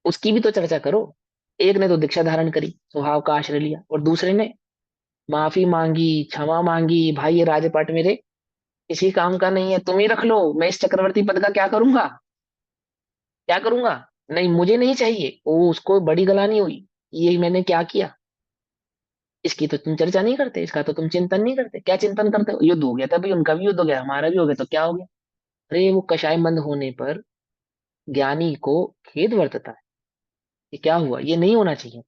उसकी भी तो चर्चा करो। एक ने तो दीक्षा धारण करी, स्वभाव का आश्रय लिया, और दूसरे ने माफी मांगी, क्षमा मांगी, भाई ये राजपाट मेरे किसी काम का नहीं है, तुम ही रख लो, मैं इस चक्रवर्ती पद का क्या करूंगा, क्या करूंगा, नहीं मुझे नहीं चाहिए। वो उसको बड़ी गलानी हुई, ये मैंने क्या किया, इसकी तो तुम चर्चा नहीं करते, इसका तो तुम चिंतन नहीं करते, क्या चिंतन करते हो, युद्ध हो गया था भाई, उनका भी युद्ध हो गया, हमारा भी हो गया, तो क्या हो गया। अरे वो कषाय बंद होने पर ज्ञानी को खेद वर्तता है कि क्या हुआ, ये नहीं होना चाहिए।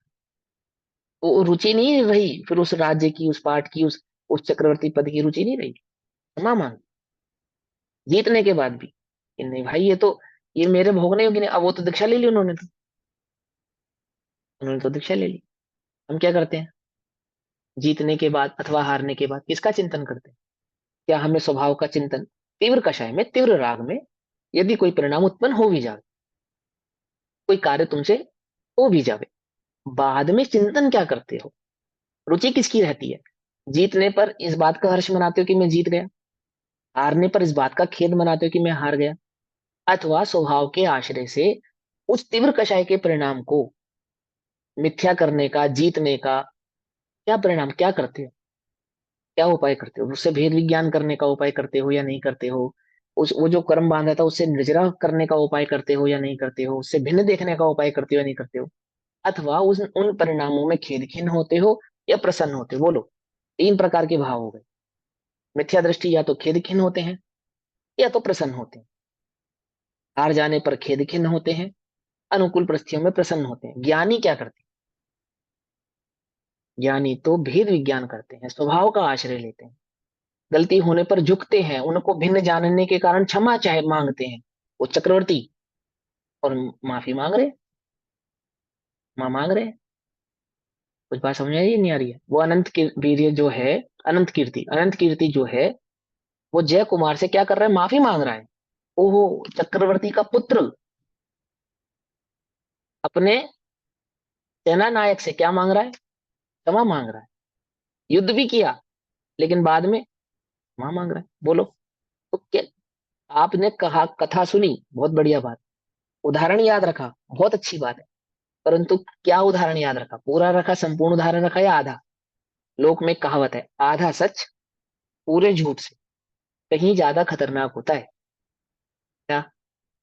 वो रुचि नहीं रही फिर उस राज्य की, उस पाठ की, उस चक्रवर्ती पद की रुचि नहीं रही, क्षमा मांग, जीतने के बाद भी कि नहीं भाई ये तो, ये मेरे भोगने योग्य नहीं। अब वो तो दीक्षा ले ली उन्होंने, तो उन्होंने तो दीक्षा ले ली। हम क्या करते हैं, जीतने के बाद अथवा हारने के बाद किसका चिंतन करते हैं, क्या हमें स्वभाव का चिंतन, तीव्र कषाय में, तीव्र राग में यदि कोई परिणाम उत्पन्न हो भी जाए, कोई कार्य तुमसे हो भी जावे, बाद में चिंतन क्या करते हो, रुचि किसकी रहती है, जीतने पर इस बात का हर्ष मनाते हो कि मैं जीत गया, हारने पर इस बात का खेद मनाते हो कि मैं हार गया, अथवा स्वभाव के आश्रय से उस तीव्र कषाय के परिणाम को मिथ्या करने का, जीतने का क्या परिणाम, क्या करते हो, क्या उपाय करते हो, उससे भेद विज्ञान करने का उपाय करते हो या नहीं करते हो, उस वो जो कर्म बांधा था उससे निर्जरा करने का उपाय करते हो या नहीं करते हो, उससे भिन्न देखने का उपाय करते हो या नहीं करते हो, अथवा उस उन परिणामों में खेद खिन्न होते हो या प्रसन्न होते हो, बोलो। तीन प्रकार के भाव हो गए, मिथ्या दृष्टि या तो खेद खिन्न होते हैं या तो प्रसन्न होते हैं, हार जाने पर खेद खिन्न होते हैं, अनुकूल परिस्थितियों में प्रसन्न होते हैं। ज्ञानी क्या करते हैं, ज्ञानी तो भेद विज्ञान करते हैं, स्वभाव का आश्रय लेते हैं, गलती होने पर झुकते हैं, उनको भिन्न जानने के कारण क्षमा चाहे मांगते हैं, वो चक्रवर्ती, और माफी मांग रहे, मांग रहे हैं। कुछ बात समझ आ रही है नहीं आ रही है, वो अनंत वीर्य जो है, अनंत कीर्ति, अनंत कीर्ति जो है, वो जय कुमार से क्या कर रहा है, माफी मांग रहा है। ओहो, चक्रवर्ती का पुत्र अपने सेना नायक से क्या मांग रहा है, क्षमा मांग रहा है, युद्ध भी किया लेकिन बाद में क्षमा मांग रहा है, बोलो। तो क्या, आपने कहा कथा सुनी, बहुत बढ़िया बात, उदाहरण याद रखा, बहुत अच्छी बात है, परंतु क्या उदाहरण याद रखा, पूरा रखा, संपूर्ण उदाहरण रखा या आधा। लोक में कहावत है, आधा सच पूरे झूठ से कहीं ज्यादा खतरनाक होता है। क्या,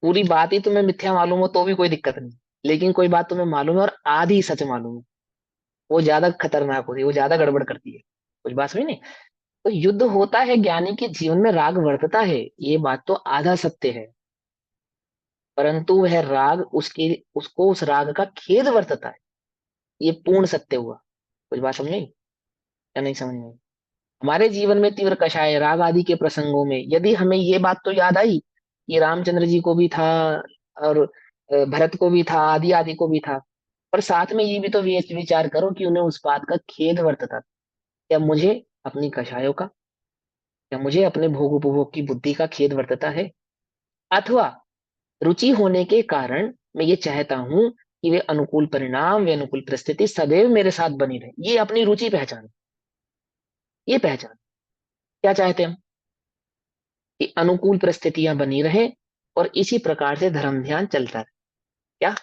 पूरी बात ही तुम्हें मिथ्या मालूम हो तो भी कोई दिक्कत नहीं, लेकिन कोई बात तुम्हें मालूम है और आधी सच मालूम है, वो ज्यादा खतरनाक होती है, वो ज्यादा गड़बड़ करती है। कुछ बात समझी नहीं। तो युद्ध होता है, ज्ञानी के जीवन में राग वर्तता है, ये बात तो आधा सत्य है, परंतु वह राग उसके, उसको उस राग का खेद वर्तता है, ये पूर्ण सत्य हुआ। कुछ बात समझ आई या नहीं समझ में आई? हमारे जीवन में तीव्र कषाय राग आदि के प्रसंगों में यदि हमें ये बात तो याद आई कि रामचंद्र जी को भी था, और भरत को भी था, आदि आदि को भी था, पर साथ में ये भी तो विचार करो कि उन्हें उस बात का खेद वर्तता था। क्या मुझे अपनी कषायों का, क्या मुझे अपने भोग उपभोग की बुद्धि का खेद वर्तता है, अथवा रुचि होने के कारण मैं ये चाहता हूं कि वे अनुकूल परिणाम, वे अनुकूल परिस्थिति सदैव मेरे साथ बनी रहे, ये अपनी रुचि पहचान, ये पहचान, क्या चाहते हैं हम, कि अनुकूल परिस्थितियां बनी रहे और इसी प्रकार से धर्म ध्यान चलता रहे, क्या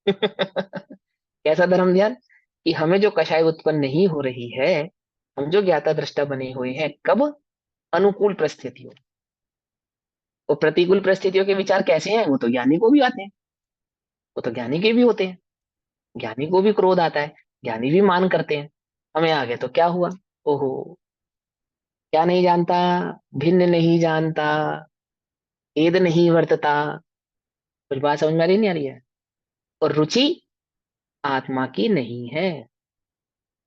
कैसा धर्म ध्यान, कि हमें जो कषाय उत्पन्न नहीं हो रही है, हम जो ज्ञाता दृष्टा बने हुए हैं, कब, अनुकूल परिस्थितियों, और प्रतिकूल परिस्थितियों के विचार कैसे हैं, वो तो ज्ञानी को भी आते हैं, वो तो ज्ञानी के भी होते हैं, ज्ञानी को भी क्रोध आता है, ज्ञानी भी मान करते हैं, हमें आ गए तो क्या हुआ, ओहो, क्या नहीं जानता, भिन्न नहीं जानता, भेद नहीं वर्तता। कुछ बात समझ में आ रही नहीं आ रही है। और रुचि आत्मा की नहीं है,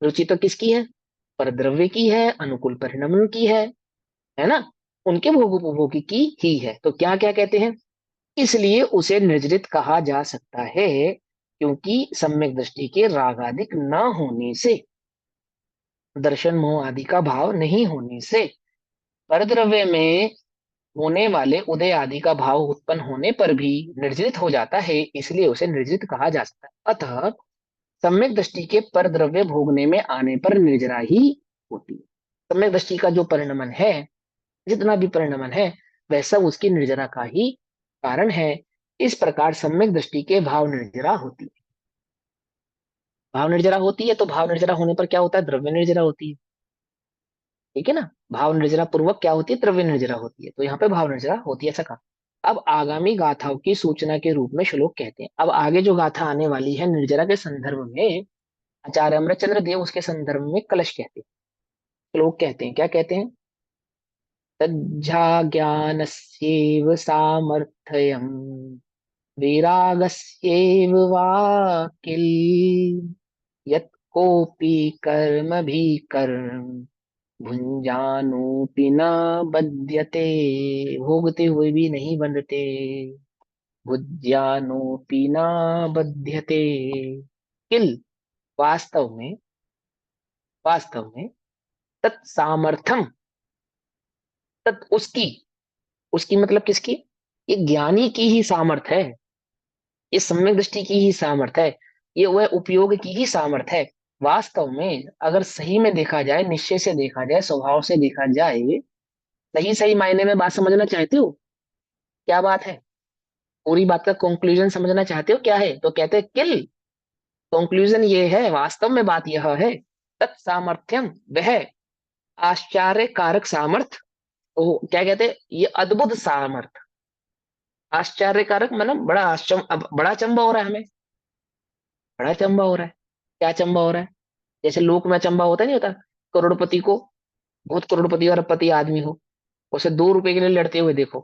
रुचि तो किसकी है, परद्रव्य की है, अनुकूल परिणमन की है ना, उनके भोग उपभोग की ही है, तो क्या क्या कहते हैं, इसलिए उसे निर्जरित कहा जा सकता है, क्योंकि सम्यक दृष्टि के रागादिक न होने से, दर्शन मोह आदि का भाव नहीं होने से, परद्रव्य में होने वाले उदय आदि का भाव उत्पन्न होने पर भी निर्जरित हो जाता है, इसलिए उसे निर्जरित कहा जा सकता है। अतः सम्यक दृष्टि के परद्रव्य भोगने में आने पर निर्जरा ही होती है। सम्यक दृष्टि का जो परिणमन है, जितना भी परिणमन है, वह सब उसकी निर्जरा का ही कारण है। इस प्रकार सम्यक दृष्टि के भाव निर्जरा होती है। भाव निर्जरा होती है, तो भाव निर्जरा होने पर क्या होता है, द्रव्य निर्जरा होती है। ठीक है ना, भाव निर्जरा पूर्वक क्या होती है, द्रव्य निर्जरा होती है, तो यहाँ पे भाव निर्जरा होती है, ऐसा कहा। अब आगामी गाथाओं की सूचना के रूप में श्लोक कहते हैं। अब आगे जो गाथा आने वाली है निर्जरा के संदर्भ में, आचार्य अमृतचंद्र देव उसके संदर्भ में कलश कहते हैं, श्लोक कहते हैं, क्या कहते हैं, तज्जा ज्ञानस्येव सामर्थ्यम् विरागस्येव वा किल यत् कोऽपि कर्मभिः कर्म भुंजानोऽपि न बध्यते, भोगते हुए भी नहीं बंधते, भुज्यानोऽपि न बध्यते, किल वास्तव में तत्सामर्थ्यम, तत् उसकी, उसकी मतलब किसकी, ये ज्ञानी की ही सामर्थ है, ये सम्यक दृष्टि की ही सामर्थ है, ये वह उपयोग की ही सामर्थ है। वास्तव में अगर सही में देखा जाए, निश्चय से देखा जाए, स्वभाव से देखा जाए, सही सही मायने में बात समझना चाहते हो, क्या बात है, पूरी बात का कंक्लूजन समझना चाहते हो क्या है, तो कहते हैं किल, कंक्लूजन ये है, वास्तव में बात यह है, तत्सामर्थ्यम, वह आश्चर्य कारक सामर्थ, ओ क्या कहते हैं, ये अद्भुत सामर्थ, आश्चर्य कारक मतलब बड़ा आश्चर्य, अब बड़ा अचंभा हो रहा है हमें, बड़ा अचंभा हो रहा है। क्या अचंभा हो रहा है, जैसे लोक में अचंभा होता नहीं होता, करोड़पति को, बहुत करोड़पति और पति आदमी हो, उसे 2 रुपए के लिए लड़ते हुए देखो,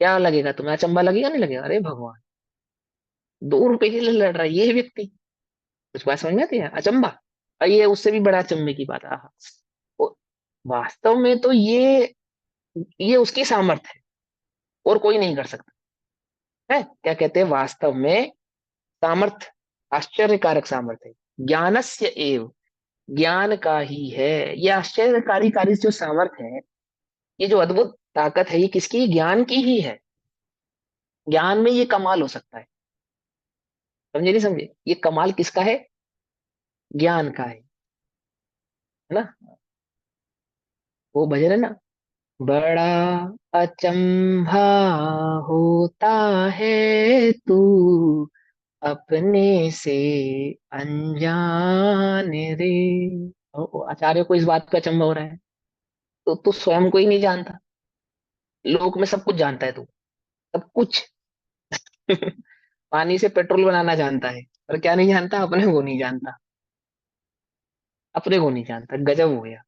क्या लगेगा तुम्हें, अचंभा लगेगा नहीं लगेगा, अरे भगवान, 2 रुपए के लिए लड़ रहा है ये व्यक्ति, कुछ बात समझ में आती है, अचंभा। और ये उससे भी बड़ा अचंभे की बात है, आहा। वो- वास्तव में तो ये उसकी सामर्थ्य है, और कोई नहीं कर सकता है, क्या कहते हैं, वास्तव में सामर्थ, आश्चर्यकारक सामर्थ्य है, ज्ञानस्य एव, ज्ञान का ही है, ये आश्चर्यकारी कारी जो सामर्थ्य है, ये जो अद्भुत ताकत है, ये किसकी, ज्ञान की ही है। ज्ञान में ये कमाल हो सकता है, समझे नहीं समझे, ये कमाल किसका है, ज्ञान का है ना, वो भजन है ना, बड़ा अचंभा होता है तू अपने से अनजान रे, आचार्य को इस बात का अचंभा हो रहा है, तो तू स्वयं को ही नहीं जानता, लोक में सब कुछ जानता है तू, सब कुछ। पानी से पेट्रोल बनाना जानता है, पर क्या नहीं जानता, अपने को नहीं जानता, अपने को नहीं जानता, गजब हो गया,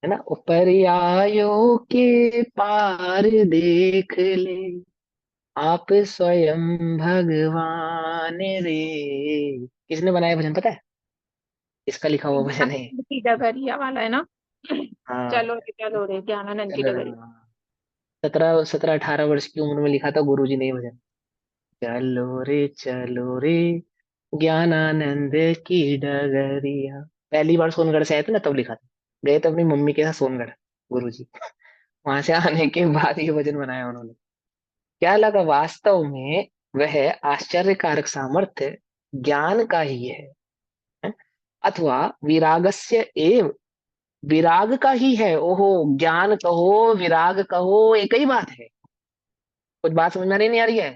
है ना, पर्यायों के पार देख ले आप स्वयं भगवान रे, किसने बनाया भजन पता है, किसका लिखा हुआ भजन है, ज्ञानानंद की डगरिया वाला है ना। हाँ, चलो रे ज्ञानानंद की चलो, डगरिया। 17 17 18 वर्ष की उम्र में लिखा था गुरुजी ने ये भजन, चलो रे ज्ञानानंद की डगरिया, पहली बार सोनगढ़ से आए थे ना तब लिखा था, गए थे अपनी मम्मी के साथ सोनगढ़, गुरुजी, वहां से आने के बाद ये भजन बनाया उन्होंने। क्या लगा, वास्तव में वह आश्चर्यकारक सामर्थ्य ज्ञान का ही है? अथवा विरागस्य एव, विराग का ही है, ओहो, ज्ञान कहो विराग कहो एक ही बात है, कुछ बात समझ में नहीं आ रही है,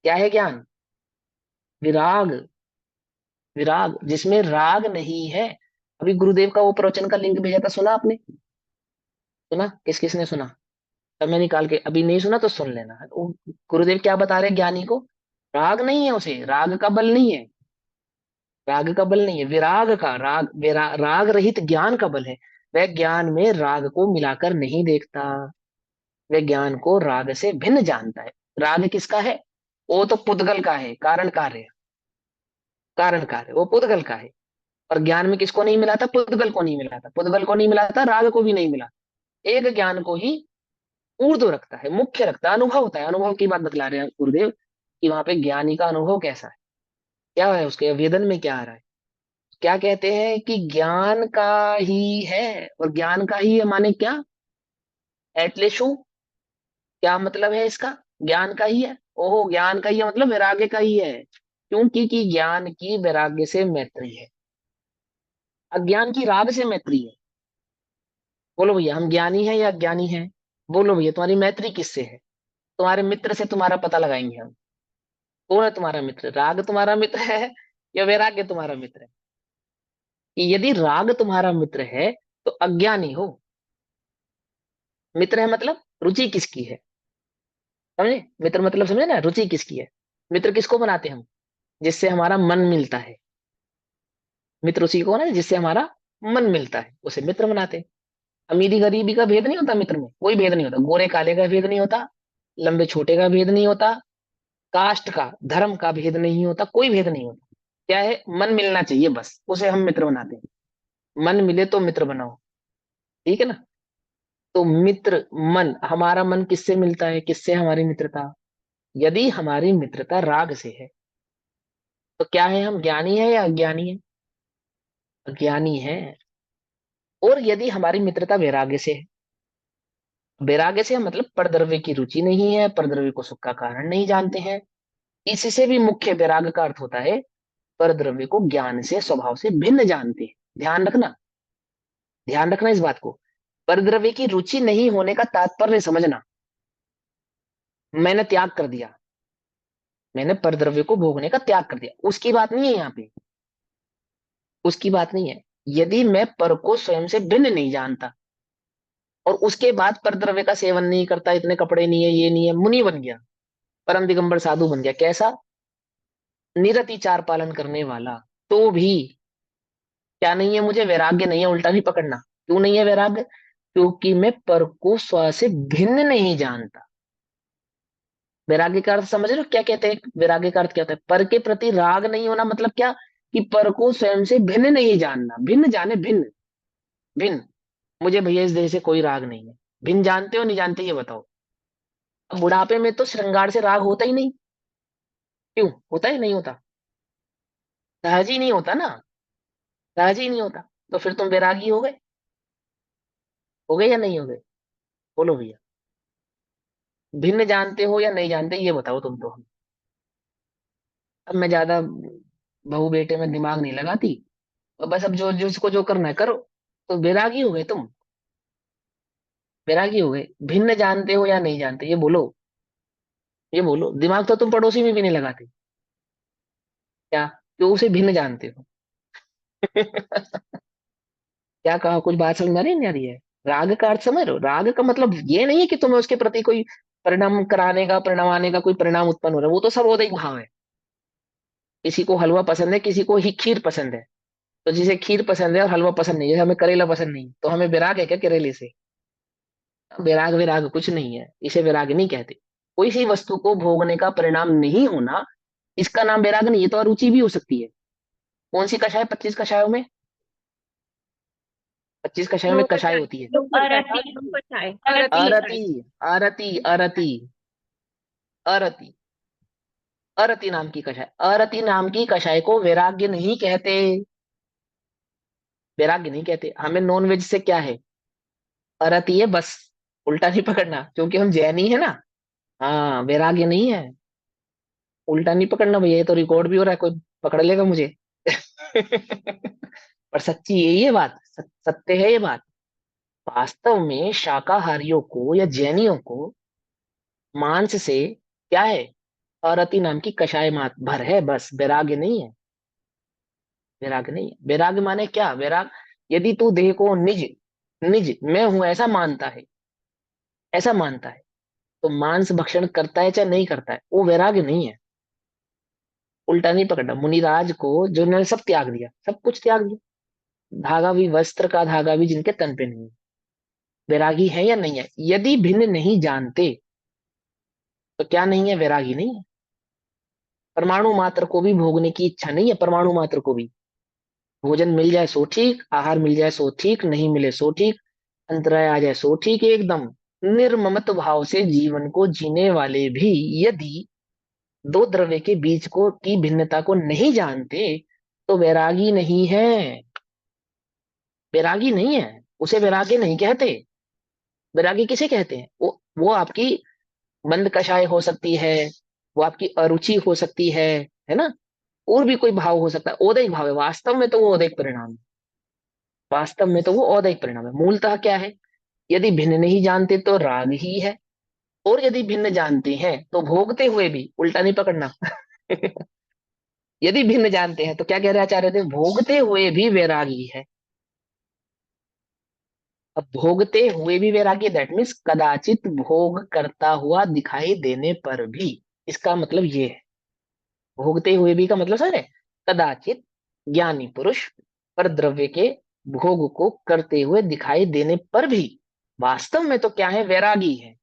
क्या है ज्ञान, विराग, विराग जिसमें राग नहीं है। अभी गुरुदेव का वो प्रवचन का लिंक भेजा था, सुना आपने, सुना, किस किस ने सुना, समय निकाल के, अभी नहीं सुना तो सुन लेना, वो गुरुदेव क्या बता रहे हैं, ज्ञानी को राग नहीं है, उसे राग का बल नहीं है, राग का बल नहीं है, विराग का, राग रहित ज्ञान का बल है। वह ज्ञान में राग को मिलाकर नहीं देखता, वह ज्ञान को राग से भिन्न जानता है। राग किसका है, वो तो पुद्गल का है, कारण कार्य, कारण कार्य वो पुद्गल का है, और ज्ञान में किसको नहीं मिला था, पुद्गल को नहीं मिला था, पुद्गल को नहीं मिला था, राग को भी नहीं मिला, एक ज्ञान को ही ऊर्ध्व रखता है, मुख्य रखता है, अनुभव होता है, अनुभव की बात बतला रहे हैं गुरुदेव, कि वहां पे ज्ञानी का अनुभव कैसा है, क्या है उसके वेदन में क्या आ रहा है, क्या कहते हैं कि ज्ञान का ही है, और ज्ञान का ही है माने क्या, एटलेशु, क्या मतलब है इसका, ज्ञान का ही है, ओहो ज्ञान का ही है मतलब वैराग्य का ही है, क्योंकि कि ज्ञान की वैराग्य से मैत्री है, अज्ञान की राग से मैत्री है। बोलो भैया, हम ज्ञानी हैं या अज्ञानी हैं, बोलो भैया तुम्हारी मैत्री किससे है, तुम्हारे मित्र से तुम्हारा पता लगाएंगे हम, कौन है तुम्हारा मित्र, राग तुम्हारा मित्र है या वैराग्य तुम्हारा मित्र है? कि यदि राग तुम्हारा मित्र है तो अज्ञानी हो। मित्र है मतलब रुचि किसकी है, समझे? मित्र मतलब समझे ना, रुचि किसकी है। मित्र किसको बनाते हैं हम? जिससे हमारा मन मिलता है। मित्र उसी को ना जिससे हमारा मन मिलता है, उसे मित्र बनाते हैं। अमीरी गरीबी का भेद नहीं होता मित्र में, कोई भेद नहीं होता। गोरे काले का भेद नहीं होता, लंबे छोटे का भेद नहीं होता, कास्ट का धर्म का भेद नहीं होता, कोई भेद नहीं होता। क्या है, मन मिलना चाहिए बस, उसे हम मित्र बनाते हैं। मन मिले तो मित्र बनाओ, ठीक है ना। तो मित्र मन, हमारा मन किससे मिलता है, किससे हमारी मित्रता? यदि हमारी मित्रता राग से है तो क्या है, हम ज्ञानी है या अज्ञानी है? अज्ञानी है। और यदि हमारी मित्रता वैराग्य से है, वैराग्य से मतलब परद्रव्य की रुचि नहीं है, परद्रव्य को सुख का कारण नहीं जानते हैं। इससे भी मुख्य वैराग्य का अर्थ होता है परद्रव्य को ज्ञान से, स्वभाव से भिन्न जानते हैं। ध्यान रखना, ध्यान रखना इस बात को। परद्रव्य की रुचि नहीं होने का तात्पर्य समझना। मैंने त्याग कर दिया, मैंने परद्रव्य को भोगने का त्याग कर दिया, उसकी बात नहीं है यहाँ पे, उसकी बात नहीं है। यदि मैं पर को स्वयं से भिन्न नहीं जानता और उसके बाद परद्रव्य का सेवन नहीं करता, इतने कपड़े नहीं है, ये नहीं है, मुनि बन गया, परम दिगंबर साधु बन गया, कैसा, निरतिचार पालन करने वाला, तो भी क्या नहीं है, मुझे वैराग्य नहीं है, उल्टा नहीं पकड़ना। क्यों नहीं है वैराग्य? क्योंकि मैं पर को स्व से भिन्न नहीं जानता। वैराग्य का अर्थ समझ रहे हो क्या कहते हैं? वैराग्य का अर्थ क्या होता है? पर के प्रति राग नहीं होना मतलब क्या, कि पर को स्वयं से भिन्न नहीं जानना। भिन्न जाने, भिन्न, भिन्न। मुझे भैया इस देह से कोई राग नहीं है, भिन्न जानते हो नहीं जानते ये बताओ। अब बुढ़ापे में तो श्रृंगार से राग होता ही नहीं, क्यों होता ही नहीं होता? सहज ही नहीं होता ना, सहज ही नहीं होता। तो फिर तुम वैरागी हो गए या नहीं हो गए? बोलो भैया, भिन्न जानते हो या नहीं जानते ये बताओ तुम तो। अब मैं ज्यादा बहू बेटे में दिमाग नहीं लगाती, और बस अब जो जिसको जो करना है करो। तो वैरागी हो गए तुम, वैरागी हो गए। भिन्न जानते हो या नहीं जानते ये बोलो, ये बोलो। दिमाग तो तुम पड़ोसी में भी नहीं लगाते, क्या? क्यों उसे भिन्न जानते हो? क्या कहा, कुछ बात समझ में आ रही है, नहीं आ रही है? राग का अर्थ समझ रहे हो? राग का मतलब ये नहीं है कि तुम्हें उसके प्रति कोई परिणाम कराने का, परिणाम आने का कोई परिणाम उत्पन्न हो रहा है, वो तो सब औदिक भाव है। किसी को हलवा पसंद है, किसी को ही खीर पसंद है। तो जिसे खीर पसंद है और हलवा पसंद नहीं है, जैसे हमें करेला पसंद नहीं, तो हमें विराग है क्या करेले से? विराग, विराग कुछ नहीं है, इसे विराग नहीं कहते। कोई सी वस्तु को भोगने का परिणाम नहीं होना, इसका नाम विराग नहीं है। तो अरुचि भी हो सकती है। कौन सी कषाय, 25 कषायों में, 25 कषायों में नो कषाय कटाई, होती है। नो कटाई, अरती नो कटाई, अरती अरति, अरति, अरति, अरति, अरति नाम की कषाय, अरति नाम की कषाय को वैराग्य नहीं कहते। वैराग्य नहीं कहते। हमें नॉन वेज से क्या है, अरति है बस, उल्टा नहीं पकड़ना, क्योंकि हम जैनी है ना। हाँ, वैराग्य नहीं है, उल्टा नहीं पकड़ना भैया, ये तो रिकॉर्ड भी हो रहा है, कोई पकड़ लेगा मुझे। पर सच्ची यही है बात, सत्य है ये बात। वास्तव में शाकाहारियों को या जैनियों को मांस से क्या है, अरति नाम की कषाय मात भर है बस, वैराग्य नहीं है। वैराग्य नहीं है। वैराग्य माने क्या, वैराग, यदि तू देह को निज, निज मैं हूं ऐसा मानता है, ऐसा मानता है, तो मांस भक्षण करता है चाहे नहीं करता है, वो वैराग्य नहीं है। उल्टा नहीं पकड़ना। मुनिराज को जो उन्होंने सब त्याग दिया, सब कुछ त्याग दिया, धागा भी, वस्त्र का धागा भी जिनके तन पे नहीं है, वैरागी है या नहीं है? यदि भिन्न नहीं जानते तो क्या नहीं है, वैरागी नहीं है। परमाणु मात्र को भी भोगने की इच्छा नहीं है, परमाणु मात्र को भी। भोजन मिल जाए सो ठीक, आहार मिल जाए सो ठीक, नहीं मिले सो ठीक, अंतराय आ जाए सो ठीक, एकदम निर्ममत भाव से जीवन को जीने वाले भी यदि दो द्रव्य के बीच को की भिन्नता को नहीं जानते तो वैरागी नहीं है। वैरागी नहीं है, उसे वैराग्य नहीं कहते। वैरागी किसे कहते हैं? वो आपकी मंद कषाय हो सकती है, वो आपकी अरुचि हो सकती है ना? और भी कोई भाव हो सकता है, औदैक भाव है। वास्तव में तो वो औदैक परिणाम है, वास्तव में तो वो औदैक परिणाम है। मूलतः क्या है, यदि भिन्न नहीं जानते तो राग ही है, और यदि भिन्न जानते हैं तो भोगते हुए भी, उल्टा नहीं पकड़ना। यदि भिन्न जानते हैं तो क्या कह रहे आचार्य थे, भोगते हुए भी वैरागी है। अब भोगते हुए भी वैरागी, दैट मीन्स कदाचित भोग करता हुआ दिखाई देने पर भी, इसका मतलब ये है। भोगते हुए भी का मतलब सर है, कदाचित ज्ञानी पुरुष पर द्रव्य के भोग को करते हुए दिखाई देने पर भी वास्तव में तो क्या है, वैरागी है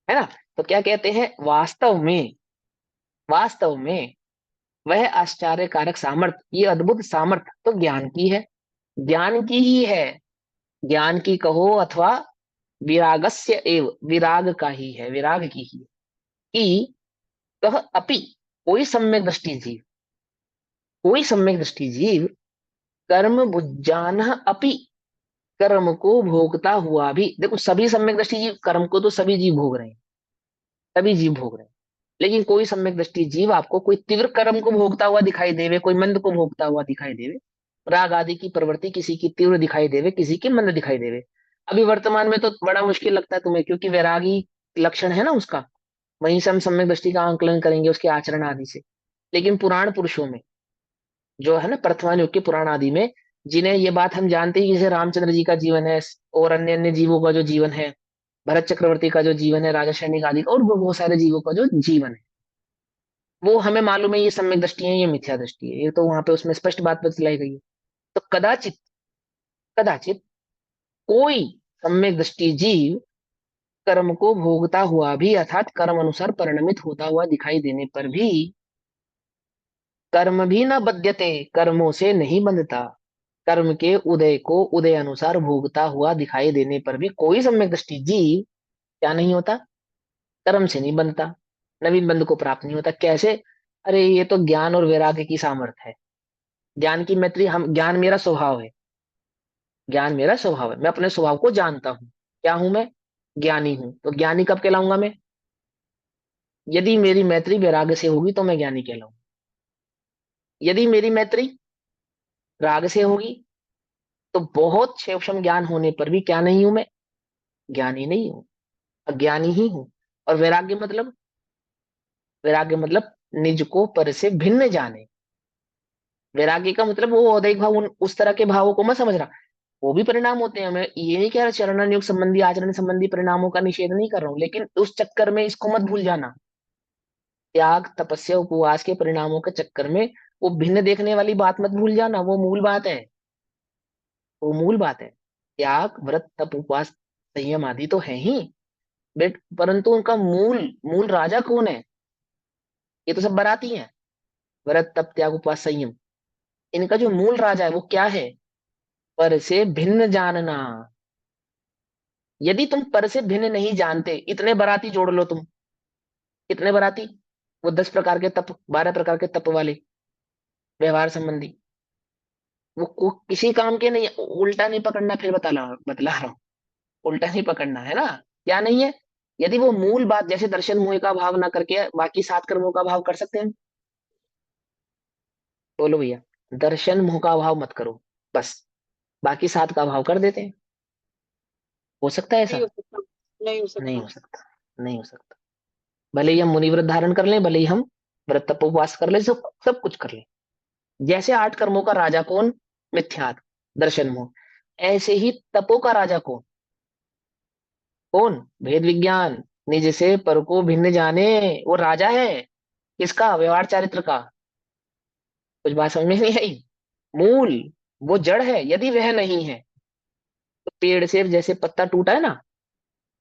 ना। तो क्या कहते हैं, वास्तव में वह आश्चर्य कारक सामर्थ्य, ये अद्भुत सामर्थ्य तो ज्ञान की है, ज्ञान की ही है। ज्ञान की कहो अथवा विरागस्य एव, विराग का ही है, विराग की ही है। कि कह अपि, कोई सम्यक दृष्टि जीव, कोई सम्यक दृष्टि जीव कर्म भुजान अपि, कर्म को भोगता हुआ भी, देखो सभी सम्यक दृष्टि जीव, कर्म को तो सभी जीव भोग रहे हैं, सभी जीव भोग रहे हैं, लेकिन कोई सम्यक दृष्टि जीव आपको कोई तीव्र कर्म को भोगता हुआ दिखाई देवे, कोई मंद को भोगता हुआ दिखाई देवे। राग आदि की प्रवृत्ति किसी की तीव्र दिखाई देवे, किसी की मंद दिखाई देवे। अभी वर्तमान में तो बड़ा मुश्किल लगता है तुम्हें, क्योंकि वैरागी लक्षण है ना उसका, वहीं से हम सम्यक दृष्टि का आंकलन करेंगे उसके आचरण आदि से। लेकिन पुराण पुरुषों में जो है ना, वर्तमान युग के पुराण आदि में, जिन्हें ये बात हम जानते हैं कि जैसे रामचंद्र जी का जीवन है, और अन्य अन्य जीवों का जो जीवन है, भरत चक्रवर्ती का जो जीवन है, राजा सैनिक आदि का, और वो बहुत सारे जीवों का जो जीवन है, वो हमें मालूम है ये सम्यक दृष्टि है, ये मिथ्या दृष्टि है, ये तो वहां पे उसमें स्पष्ट बात बतलाई गई है। तो कदाचित, कदाचित कोई सम्यक दृष्टि जीव कर्म को भोगता हुआ भी, अर्थात कर्म अनुसार परिणमित होता हुआ दिखाई देने पर भी, कर्म भी न बध्यते, कर्मों से नहीं बंधता, कर्म के उदय को उदय अनुसार भोगता हुआ दिखाई देने पर भी कोई सम्यक दृष्टि जीव क्या नहीं होता, कर्म से नहीं बनता, नवीन बंध को प्राप्त नहीं होता। कैसे, अरे ये तो ज्ञान और वैराग्य की सामर्थ्य है। ज्ञान की मैत्री, हम, ज्ञान मेरा स्वभाव है, ज्ञान मेरा स्वभाव है, मैं अपने स्वभाव को जानता हूँ। क्या हूं मैं, ज्ञानी हूं। तो ज्ञानी कब कहलाऊंगा मैं, यदि मेरी मैत्री वैराग्य से होगी तो मैं ज्ञानी कहलाऊंगा। यदि मेरी मैत्री राग से होगी तो बहुत सूक्ष्म ज्ञान होने पर भी क्या नहीं हूं मैं, ज्ञानी नहीं हूं, अज्ञानी ही हूं। और वैराग्य मतलब निज को पर से भिन्न जाने। वैराग्य का मतलब वो औदैहिक भाव, उस तरह के भावों को मत समझ रहा, वो भी परिणाम होते हैं। मैं ये नहीं कह रहा चरण योग संबंधी आचरण संबंधी परिणामों का निषेध नहीं कर रहा हूँ, लेकिन उस चक्कर में इसको मत भूल जाना, त्याग तपस्या उपवास के परिणामों के चक्कर में वो भिन्न देखने वाली बात मत भूल जाना, वो मूल बात है, वो मूल बात है। त्याग व्रत तप उपवास संयम आदि तो है ही, बेट, परंतु उनका मूल मूल राजा कौन है, ये तो सब बाराती हैं। व्रत तप त्याग उपवास संयम, इनका जो मूल राजा है वो क्या है, पर से भिन्न जानना। यदि तुम पर से भिन्न नहीं जानते, इतने बाराती जोड़ लो तुम, कितने बाराती, वो 10 प्रकार के तप, 12 प्रकार के तप वाले व्यवहार संबंधी, वो किसी काम के नहीं है। उल्टा नहीं पकड़ना, फिर बतला रहा हूँ, उल्टा नहीं पकड़ना है ना, क्या नहीं है। यदि वो मूल बात, जैसे दर्शन मोह का भाव ना करके बाकी 7 कर्मों का भाव कर सकते हैं, बोलो भैया, दर्शन मोह का भाव मत करो, बस बाकी 7 का भाव कर देते हैं, हो सकता है नहीं ऐसा, हो सकता, नहीं हो नहीं सकता। हो सकता, नहीं हो सकता। भले ही हम मुनि व्रत धारण कर लें, भले ही हम व्रत तप उपवास कर लें, सब सब कुछ कर लें, जैसे 8 कर्मों का राजा कौन, मिथ्यात्व, दर्शन मोह, ऐसे ही तपो का राजा कौन, कौन, भेद विज्ञान, निज से पर को भिन्न जाने, वो राजा है किसका, व्यवहार चारित्र का। कुछ बात समझ में नहीं आई, मूल, वो जड़ है, यदि वह नहीं है तो पेड़ से जैसे पत्ता टूटा है ना,